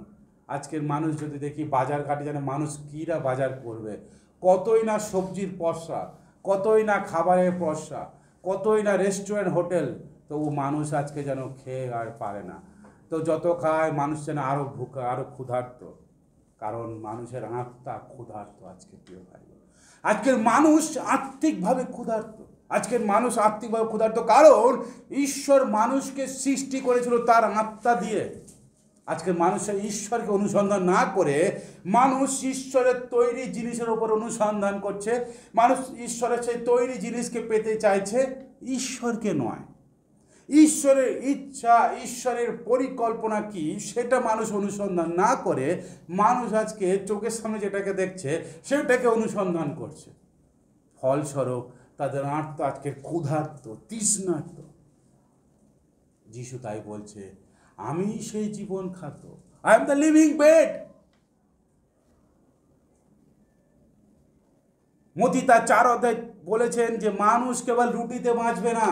আজকের মানুষ যদি দেখি বাজার ঘাটে, যেন মানুষ কীরা বাজার করবে, কতই না সবজির পসরা, কতই না খাবারের পসরা, কতই না রেস্টুরেন্ট হোটেল, তবু মানুষ আজকে যেন খেয়ে আর পারে না। তো যত খায় মানুষ যেন আরও ভুকা, আরও ক্ষুধার্ত, কারণ মানুষের আত্মা ক্ষুধার্ত। আজকে প্রিয় ভাই, আজকের মানুষ আত্মিকভাবে ক্ষুধার্ত, আজকের মানুষ আত্মিকভাবে ক্ষুধার্ত, কারণ ঈশ্বর মানুষকে সৃষ্টি করেছিল তার আত্মা দিয়ে। আজকের মানুষের ঈশ্বরকে অনুসন্ধান না করে মানুষ ঈশ্বরের তৈরি জিনিসের উপর অনুসন্ধান করছে, মানুষ ঈশ্বরের সেই তৈরি জিনিসকে পেতে চাইছে, ঈশ্বরকে নয়। ঈশ্বরের ইচ্ছা, ঈশ্বরের পরিকল্পনা কি সেটা মানুষ অনুসন্ধান না করে মানুষ আজকে চোখের সামনে যেটাকে দেখছে সেটাকে অনুসন্ধান করছে। ফলস্বরূপ তাদের আত্ম আজকে ক্ষুধার্ত, তৃষ্ণার্ত। যিশু তাই বলছে, আমি সেই জীবন খাদ্য, I am the living bread. মতি তার 4 অধ্যায় বলেছেন যে মানুষ কেবল রুটিতে বাঁচবে না,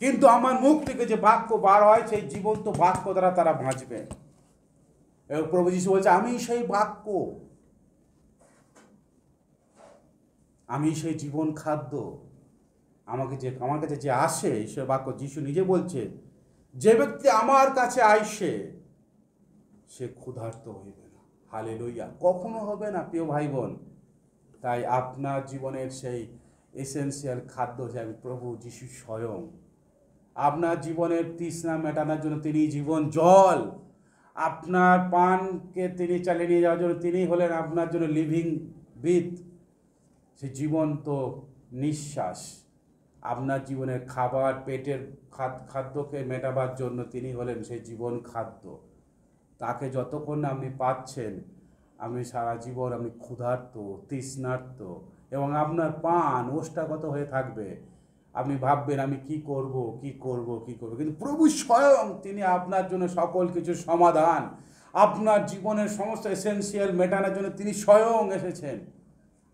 কিন্তু আমার মুখ থেকে যে বাক্য বার হয় সেই জীবন্ত বাক্য দ্বারা তারা বাঁচবে। এবং প্রভু যিশু বলছে, আমি সেই বাক্য, আমি সেই জীবন খাদ্য। আমার কাছে যে আসে, সে বাক্য যিশু নিজে বলছে, যে ব্যক্তি আমার কাছে আইসে সে ক্ষুধার্ত হইবে না। হালেলুয়া, কখনো হবে না প্রিয় ভাই বোন। তাই আপনার জীবনের সেই এসেনশিয়াল খাদ্য যে প্রভু যিশু স্বয়ং। আপনার জীবনের তৃষ্ণা মেটানোর জন্য তিনি জীবন জল, আপনার পানকে তিনি চালিয়ে নিয়ে যাওয়ার জন্য তিনি হলেন আপনার জন্য লিভিং ব্রিথ, সে জীবন্ত নিঃশ্বাস। আপনার জীবনের খাবার, পেটের খাদ্যকে মেটাবার জন্য তিনি হলেন সেই জীবন খাদ্য। তাকে যতক্ষণ না আপনি পাচ্ছেন, আপনি সারা জীবন আপনি ক্ষুধার্ত, তৃষ্ণার্ত, এবং আপনার পান ওষ্ঠাগত হয়ে থাকবে। আপনি ভাববেন আমি কি করব। কিন্তু প্রভু স্বয়ং তিনি আপনার জন্য সকল কিছু সমাধান, আপনার জীবনের সমস্ত এসেনশিয়াল মেটানোর জন্য তিনি স্বয়ং এসেছেন।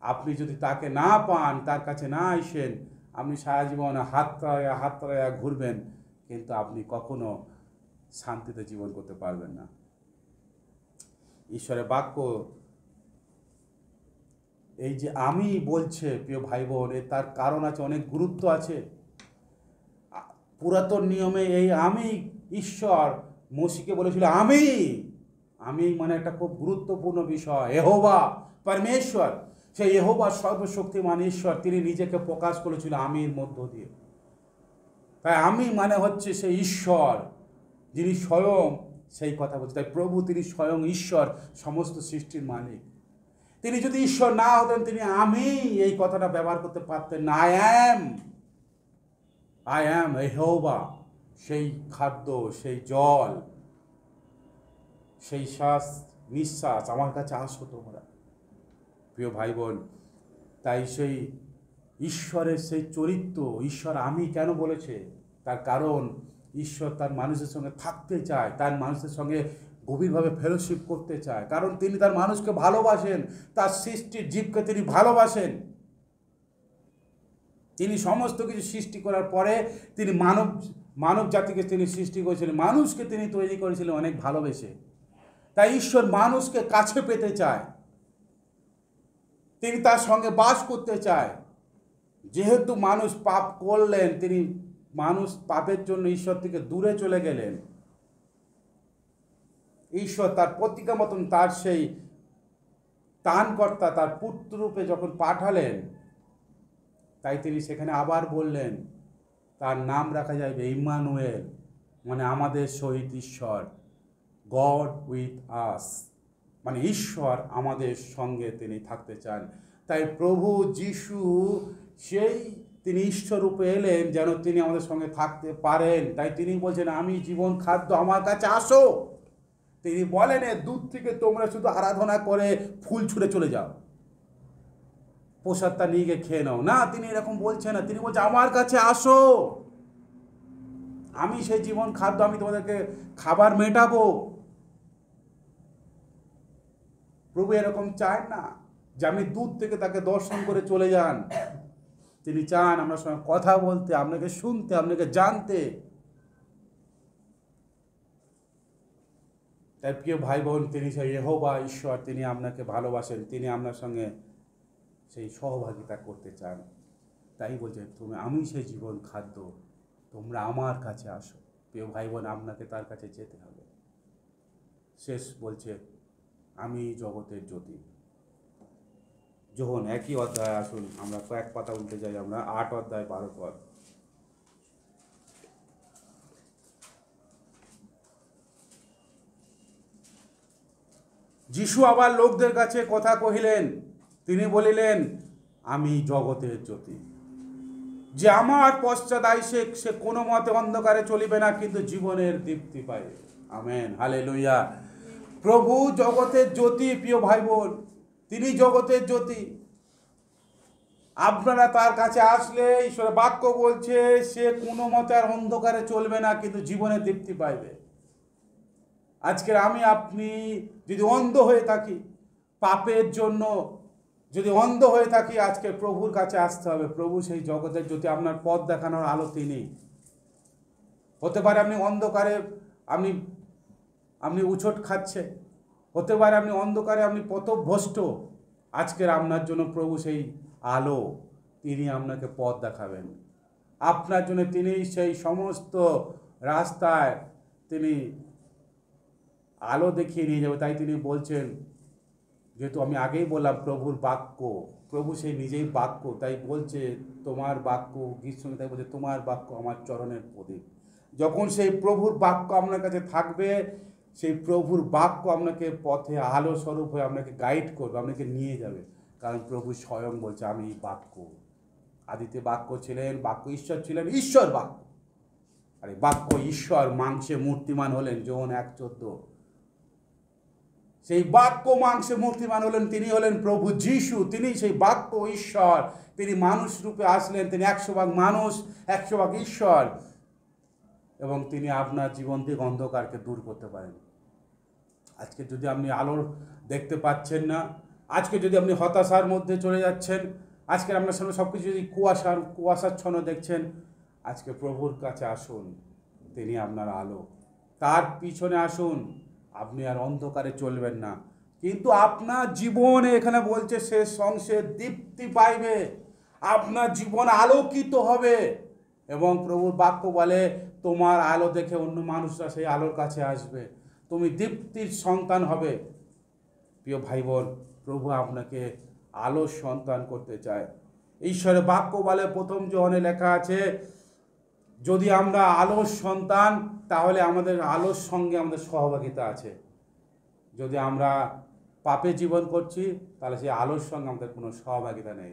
আপনি যদি তাকে না পান, তার কাছে না আসেন, আপনি সারা জীবন হাত তলায়া ঘুরবেন, কিন্তু আপনি কখনো শান্তিতে জীবন করতে পারবেন না। ঈশ্বরের বাক্য এই যে আমি বলছে প্রিয় ভাই বোন, তার কারণ আছে, অনেক গুরুত্ব আছে। পুরাতন নিয়মে এই আমি, ঈশ্বর মোশিকে বলেছিল আমি মানে একটা খুব গুরুত্বপূর্ণ বিষয়। ইহোবা পরমেশ্বর, সেই ইহোবা সর্বশক্তিমান ঈশ্বর, তিনি নিজেকে প্রকাশ করেছিল আমির মধ্য দিয়ে। তাই আমি মানে হচ্ছে সেই ঈশ্বর যিনি স্বয়ং সেই কথা বলছে। তাই প্রভু তিনি স্বয়ং ঈশ্বর, সমস্ত সৃষ্টির মালিক। তিনি যদি ঈশ্বর না হতেন, তিনি আমি এই কথাটা ব্যবহার করতে পারতেন না। আই অ্যাম ইহোবা, সেই খাদ্য, সেই জল, সেই শ্বাস নিঃশ্বাস, আমার কাছে আসো তোমরা প্রিয় ভাই বোন। তাই সেই ঈশ্বরের সেই চরিত্র, ঈশ্বর আমি কেন বলেছে, তার কারণ ঈশ্বর তার মানুষের সঙ্গে থাকতে চায়, তার মানুষের সঙ্গে গভীরভাবে ফেলোশিপ করতে চায়, কারণ তিনি তার মানুষকে ভালোবাসেন, তার সৃষ্টির জীবকে তিনি ভালোবাসেন। তিনি সমস্ত কিছু সৃষ্টি করার পরে তিনি মানব জাতিকে তিনি সৃষ্টি করেছিলেন, মানুষকে তিনি তৈরি করেছিলেন অনেক ভালোবেসে। তাই ঈশ্বর মানুষকে কাছে পেতে চায়, তিনি তার সঙ্গে বাস করতে চায়। যেহেতু মানুষ পাপ করলেন, তিনি মানুষ পাপের জন্য ঈশ্বর থেকে দূরে চলে গেলেন। ঈশ্বর তার প্রতিজ্ঞা মতন তার সেই ত্রাণকর্তা, তার পুত্ররূপে যখন পাঠালেন, তাই তিনি সেখানে আবার বললেন তার নাম রাখা যাবে ইম্মানুয়েল, মানে আমাদের সহিত ঈশ্বর, গড উইথ আস, মানে ঈশ্বর আমাদের সঙ্গে তিনি থাকতে চান। তাই প্রভু যিশু তিনি ঈশ্বর রূপে এলেন যেন তিনি আমাদের সঙ্গে থাকতে পারেন। তাই তিনি বলছেন আমি জীবন খাদ্য, আমার কাছে আসো। তিনি বলেন দূর থেকে তোমরা শুধু আরাধনা করে ফুল ছুঁড়ে চলে যাও, প্রসাদটা নিয়ে গিয়ে খেয়ে নাও না, তিনি এরকম বলছেন না। তিনি বলছেন আমার কাছে আসো, আমি সেই জীবন খাদ্য, আমি তোমাদেরকে খাবার মেটাবো। প্রভু এরকম চান না যে আপনি দূর থেকে তাকে দর্শন করে চলে যান। তিনি চান আপনার সঙ্গে কথা বলতে, আপনাকে শুনতে, আপনাকে জানতে। তাই প্রিয় ভাই বোন, তিনি সেই ইহোবা ঈশ্বর, তিনি আপনাকে ভালোবাসেন, তিনি আপনার সঙ্গে সেই সহভাগিতা করতে চান। তাই বলছে আমি সেই জীবন খাদ্য, তোমরা আমার কাছে আসো। প্রিয় ভাই বোন, আপনাকে তার কাছে যেতে হবে। শেষ বলছে আমি জগতের জ্যোতি। যখন একই অধ্যায়, আসুন আমরা কয়েক পাতা উল্টে যাই, আমরা 8 অধ্যায় 12 পদ। যিশু আবার লোকদের কাছে কথা কহিলেন, তিনি বলিলেন আমি জগতের জ্যোতি। যে আমার পশ্চাৎ আইসে সে কোনো মতে অন্ধকারে চলিবে না, কিন্তু জীবনের দীপ্তি পাইবে। Amen, hallelujah. প্রভু জগতের জ্যোতি, প্রিয় ভাই বোন, তিনি জগতের জ্যোতি। আপনারা তার কাছে আসলে ঈশ্বরের বাক্য বলছে সে কোনো মতে আর অন্ধকারে চলবে না, কিন্তু জীবনের দীপ্তি পাইবে। আজকের আমি আপনি যদি অন্ধ হয়ে থাকি, পাপের জন্য যদি অন্ধ হয়ে থাকি, আজকে প্রভুর কাছে আসতে হবে। প্রভু সেই জগতের জ্যোতি, আপনার পথ দেখানোর আলো তিনি। হতে পারে আপনি অন্ধকারে আপনি আপনি উছট খাচ্ছে, হতে পারে আপনি অন্ধকারে আপনি পথভ্রষ্ট। আজকের আপনার জন্য প্রভু সেই আলো, তিনি আপনাকে পথ দেখাবেন। আপনার জন্য তিনি সেই সমস্ত রাস্তায় তিনি আলো দেখিয়ে নিয়ে যাবে। তাই তিনি বলছেন, যেহেতু আমি আগেই বললাম প্রভুর বাক্য, প্রভু সেই নিজেই বাক্য, তাই বলছে তোমার বাক্য, গীত সঙ্গে তাই বলছে তোমার বাক্য আমার চরণের প্রদীপ। যখন সেই প্রভুর বাক্য আপনার কাছে থাকবে, সেই প্রভুর বাক্য আপনাকে পথে আলো স্বরূপ হয়ে আপনাকে গাইড করবে, আপনাকে নিয়ে যাবে। কারণ প্রভু স্বয়ং বলছে আমি বাক্য। আদিতে বাক্য ছিলেন, বাক্য ঈশ্বর ছিলেন, ঈশ্বর বাক্য। আর এই বাক্য ঈশ্বর মাংসে মূর্তিমান হলেন, যোহন 1:14। সেই বাক্য মাংসে মূর্তিমান হলেন, তিনি হলেন প্রভু যিশু। তিনি সেই বাক্য ঈশ্বর, তিনি মানুষ রূপে আসলেন। তিনি 100% মানুষ, 100% ঈশ্বর, এবং তিনি আপনার জীবন থেকে অন্ধকারকে দূর করতে পারেন। আজকে যদি আপনি আলোর দেখতে পাচ্ছেন না, আজকে যদি আপনি হতাশার মধ্যে চলে যাচ্ছেন, আজকে আপনার সামনে সব কিছু যদি কুয়াশাচ্ছন্ন দেখছেন, আজকে প্রভুর কাছে আসুন, তিনি আপনার আলো। তার পিছনে আসুন, আপনি আর অন্ধকারে চলবেন না, কিন্তু আপনার জীবনে এখানে বলছে শেষ অংশে দীপ্তি পাইবে, আপনার জীবন আলোকিত হবে। এবং প্রভুর বাক্য বলে তোমার আলো দেখে অন্য মানুষরা সেই আলোর কাছে আসবে, তুমি দীপ্তির সন্তান হবে। প্রিয় ভাই বোন, প্রভু আপনাকে আলোর সন্তান করতে চায়। ঈশ্বরের বাক্য বলে, প্রথম যোহনে লেখা আছে, যদি আমরা আলোর সন্তান, তাহলে আমাদের আলোর সঙ্গে আমাদের সহভাগিতা আছে। যদি আমরা পাপে জীবন করছি, তাহলে সেই আলোর সঙ্গে আমাদের কোনো সহভাগিতা নেই।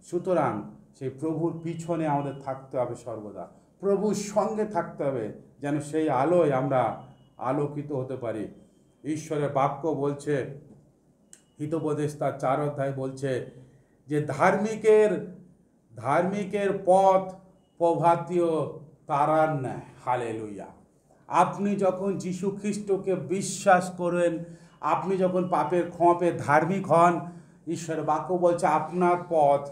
সুতরাং সেই প্রভুর পিছনে আমাদের থাকতে হবে সর্বদা, প্রভুর সঙ্গে থাকতে হবে, যেন সেই আলোয় আমরা আলোকিত হতে পারি। ঈশ্বরের বাক্য বলছে, হিতোপদেশ তার 4 অধ্যায় বলছে যে ধার্মিকের পথ প্রভাতীয় তারার ন্যায়। হালেলুয়া। আপনি যখন যীশু খ্রিস্টকে বিশ্বাস করেন, আপনি যখন পাপের ক্ষমা পেয়ে ধার্মিক হন, ঈশ্বরের বাক্য বলছে আপনার পথ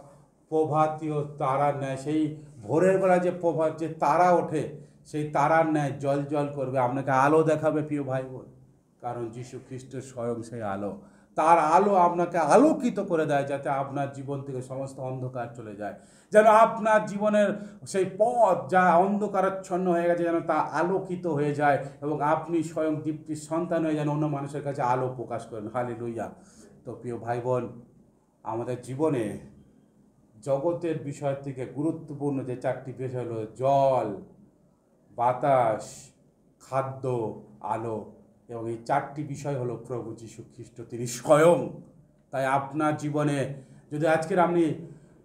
প্রভাতীয় তারার ন্যায়। সেই ভোরের বেলা যে তারা ওঠে, সেই তারার ন্যায় জল জল করবে, আপনাকে আলো দেখাবে। প্রিয় ভাই বোন, কারণ যীশু খ্রিস্ট স্বয়ং সেই আলো। তার আলো আপনাকে আলোকিত করে দেয়, যাতে আপনার জীবন থেকে সমস্ত অন্ধকার চলে যায়, যেন আপনার জীবনের সেই পথ যা অন্ধকারাচ্ছন্ন হয়ে গেছে, যেন তা আলোকিত হয়ে যায়, এবং আপনি স্বয়ং দীপ্তির সন্তান হয়ে যেন অন্য মানুষের কাছে আলো প্রকাশ করেন। হালেলুয়া। তো প্রিয় ভাই বোন, আমাদের জীবনে জগতের বিষয় থেকে গুরুত্বপূর্ণ যে 4টি বিষয় হলো জল, বাতাস, খাদ্য, আলো, এবং এই 4টি বিষয় হলো প্রভু যীশু খ্রিস্ট, তিনি স্বয়ং। তাই আপনার জীবনে যদি আজকের আপনি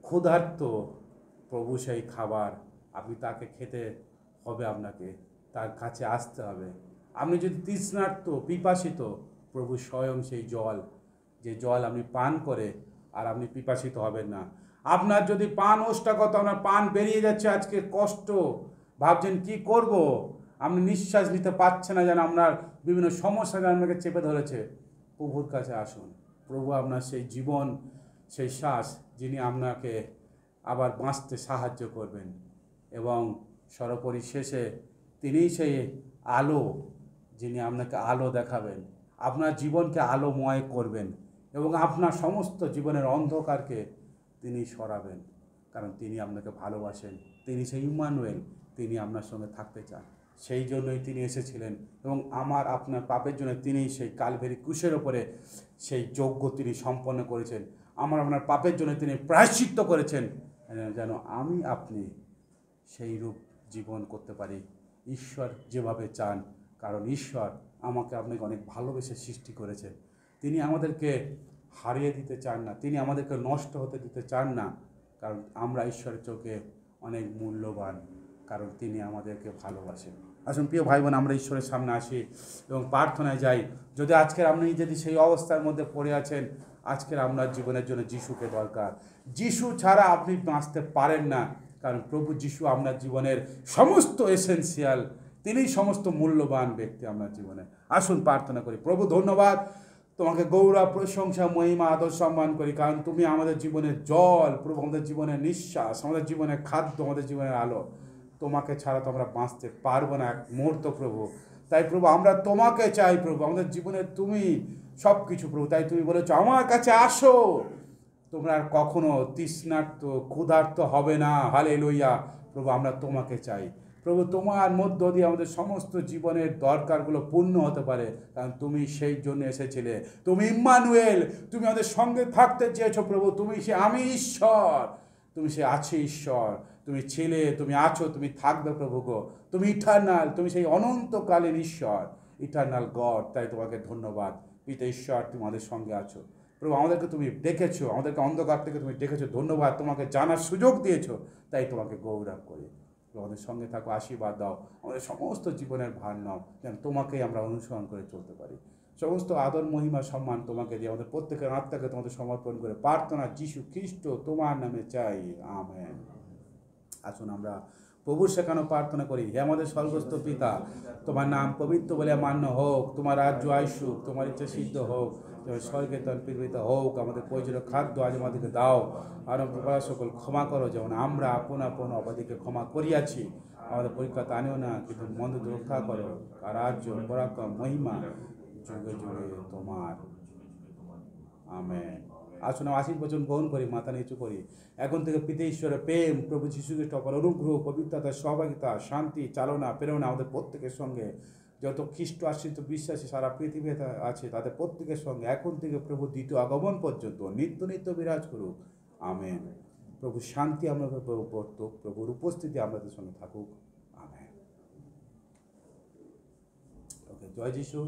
ক্ষুধার্ত, প্রভু সেই খাবার, আপনি তাকে খেতে হবে, আপনাকে তার কাছে আসতে হবে। আপনি যদি তৃষ্ণার্ত, পিপাসিত, প্রভু স্বয়ং সেই জল, যে জল আপনি পান করে আর আপনি পিপাসিত হবেন না। আপনার যদি পান ওষ্ঠাগত, আপনার পান বেরিয়ে যাচ্ছে, আজকে কষ্ট, ভাবছেন কি করব, আপনি নিঃশ্বাস নিতে পারছেন না, যেন আপনার বিভিন্ন সমস্যা যেন আপনাকে চেপে ধরেছে, প্রভুর কাছে আসুন। প্রভু আপনার সেই জীবন, সেই শ্বাস, যিনি আপনাকে আবার বাঁচতে সাহায্য করবেন, এবং সর্বোপরি শেষে তিনিই সেই আলো, যিনি আপনাকে আলো দেখাবেন, আপনার জীবনকে আলোময় করবেন, এবং আপনার সমস্ত জীবনের অন্ধকারকে তিনি সরাবেন। কারণ তিনি আপনাকে ভালোবাসেন, তিনি সেই ইম্মানুয়েল, তিনি আপনার সঙ্গে থাকতে চান। সেই জন্যই তিনি এসেছিলেন, এবং আমার আপনার পাপের জন্য তিনি সেই কালভেরি ক্রুশের ওপরে সেই যজ্ঞ তিনি সম্পন্ন করেছেন। আমার আপনার পাপের জন্য তিনি প্রায়শ্চিত্ত করেছেন, যেন আমি আপনি সেই রূপ জীবন করতে পারি ঈশ্বর যেভাবে চান। কারণ ঈশ্বর আমাকে আপনাকে অনেক ভালোবেসে সৃষ্টি করেছেন। তিনি আমাদেরকে হারিয়ে দিতে চান না, তিনি আমাদেরকে নষ্ট হতে দিতে চান না। কারণ আমরা ঈশ্বরের চোখে অনেক মূল্যবান, কারণ তিনি আমাদেরকে ভালোবাসেন। আসুন প্রিয় ভাই বোন, আমরা ঈশ্বরের সামনে আসি এবং প্রার্থনায় যাই। যদি আজকের আপনি যদি সেই অবস্থার মধ্যে পড়ে আছেন, আজকের আপনার জীবনের জন্য যিশুকে দরকার। যিশু ছাড়া আপনি বাঁচতে পারেন না, কারণ প্রভু যিশু আপনার জীবনের সমস্ত এসেন্সিয়াল, তিনিই সমস্ত মূল্যবান ব্যক্তি আপনার জীবনে। আসুন প্রার্থনা করি। প্রভু ধন্যবাদ, তোমাকে গৌরব, প্রশংসা, মহিমা, আদর, সম্মান করি, কারণ তুমি আমাদের জীবনের জল প্রভু, আমাদের জীবনের নিঃশ্বাস, আমাদের জীবনের খাদ্য, আমাদের জীবনের আলো। তোমাকে ছাড়া তো আমরা বাঁচতে পারবো না এক মুহূর্ত প্রভু। তাই প্রভু আমরা তোমাকে চাই প্রভু, আমাদের জীবনে তুমি সব কিছু প্রভু। তাই তুমি বলেছো আমার কাছে আসো, তোমরা আর কখনো তৃষ্ণার্ত ক্ষুধার্ত হবে না। হালেলুয়া। প্রভু আমরা তোমাকে চাই প্রভু, তোমার মধ্য দিয়ে আমাদের সমস্ত জীবনের দরকারগুলো পূর্ণ হতে পারে, কারণ তুমি সেই জন্য এসেছিলে। তুমি ইম্মানুয়েল, তুমি আমাদের সঙ্গে থাকতে চেয়েছো প্রভু। তুমি সে আমি ঈশ্বর, তুমি সে আছে ঈশ্বর, তুমি ছিলে, তুমি আছো, তুমি থাকবে প্রভু গো। তুমি ইটারনাল, তুমি সেই অনন্তকালীন ঈশ্বর, ইটারনাল গড। তাই তোমাকে ধন্যবাদ পিতা ঈশ্বর, তুমি আমাদের সঙ্গে আছো প্রভু। আমাদেরকে তুমি ডেকেছো, আমাদেরকে অন্ধকার থেকে তুমি ডেকেছো। ধন্যবাদ, তোমাকে জানার সুযোগ দিয়েছো, তাই তোমাকে গৌরব করি। আমাদের সঙ্গে থাকো, আশীর্বাদ দাও, আমাদের সমস্ত জীবনের ভার নাও, যেন তোমাকেই আমরা অনুসরণ করে চলতে পারি। সমস্ত আদর, মহিমা, সম্মান তোমাকে দিয়ে আমাদের প্রত্যেকের আত্মাকে তোমাদের সমর্পণ করে প্রার্থনা যিশু খ্রিস্ট তোমার নামে চাই, আমেন। আসুন আমরা প্রভুর শেখানো প্রার্থনা করি। হে আমাদের স্বর্গস্থ পিতা, তোমার নাম পবিত্র বলে মান্য হোক, তোমার রাজ্য আইসুক, তোমার ইচ্ছা সিদ্ধ হোক, তোমার স্বর্গে তার পৃথিবীতে হোক। আমাদের প্রয়োজনীয় খাদ্য আজ আমাদেরকে দাও, আর আমাদের সকল ক্ষমা করো, যেমন আমরা আপন আপন অপরাধীকে ক্ষমা করিয়াছি। আমাদের পরীক্ষাতে আনিও না, কিন্তু মন্দ রক্ষা করো। আর রাজ্য, পরাক্রম, মহিমা যুগে যুগে তোমার, আমেন। আসুন আশীর্বচন গ্রহণ করি, মাথা নিচু করি। এখন থেকে পিতা ঈশ্বরের প্রেম, প্রভু যীশু খ্রিস্ট অপার অনুগ্রহ, পবিত্রতা, সহভাগিতা, শান্তি, চালনা, প্রেরণা আমাদের প্রত্যেকের সঙ্গে, যত খ্রিস্ট আশ্রিত বিশ্বাসী সারা পৃথিবীতে আছে তাদের প্রত্যেকের সঙ্গে এখন থেকে প্রভু দ্বিতীয় আগমন পর্যন্ত নিত্য নিত্য বিরাজ করুক, আমেন। প্রভু শান্তি আমাদের প্রভু বর্তুক, প্রভুর উপস্থিতি আমাদের সঙ্গে থাকুক, আমেন। ওকে, জয় যিশু।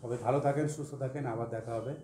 সবাই ভালো থাকেন, সুস্থ থাকেন, আবার দেখা হবে।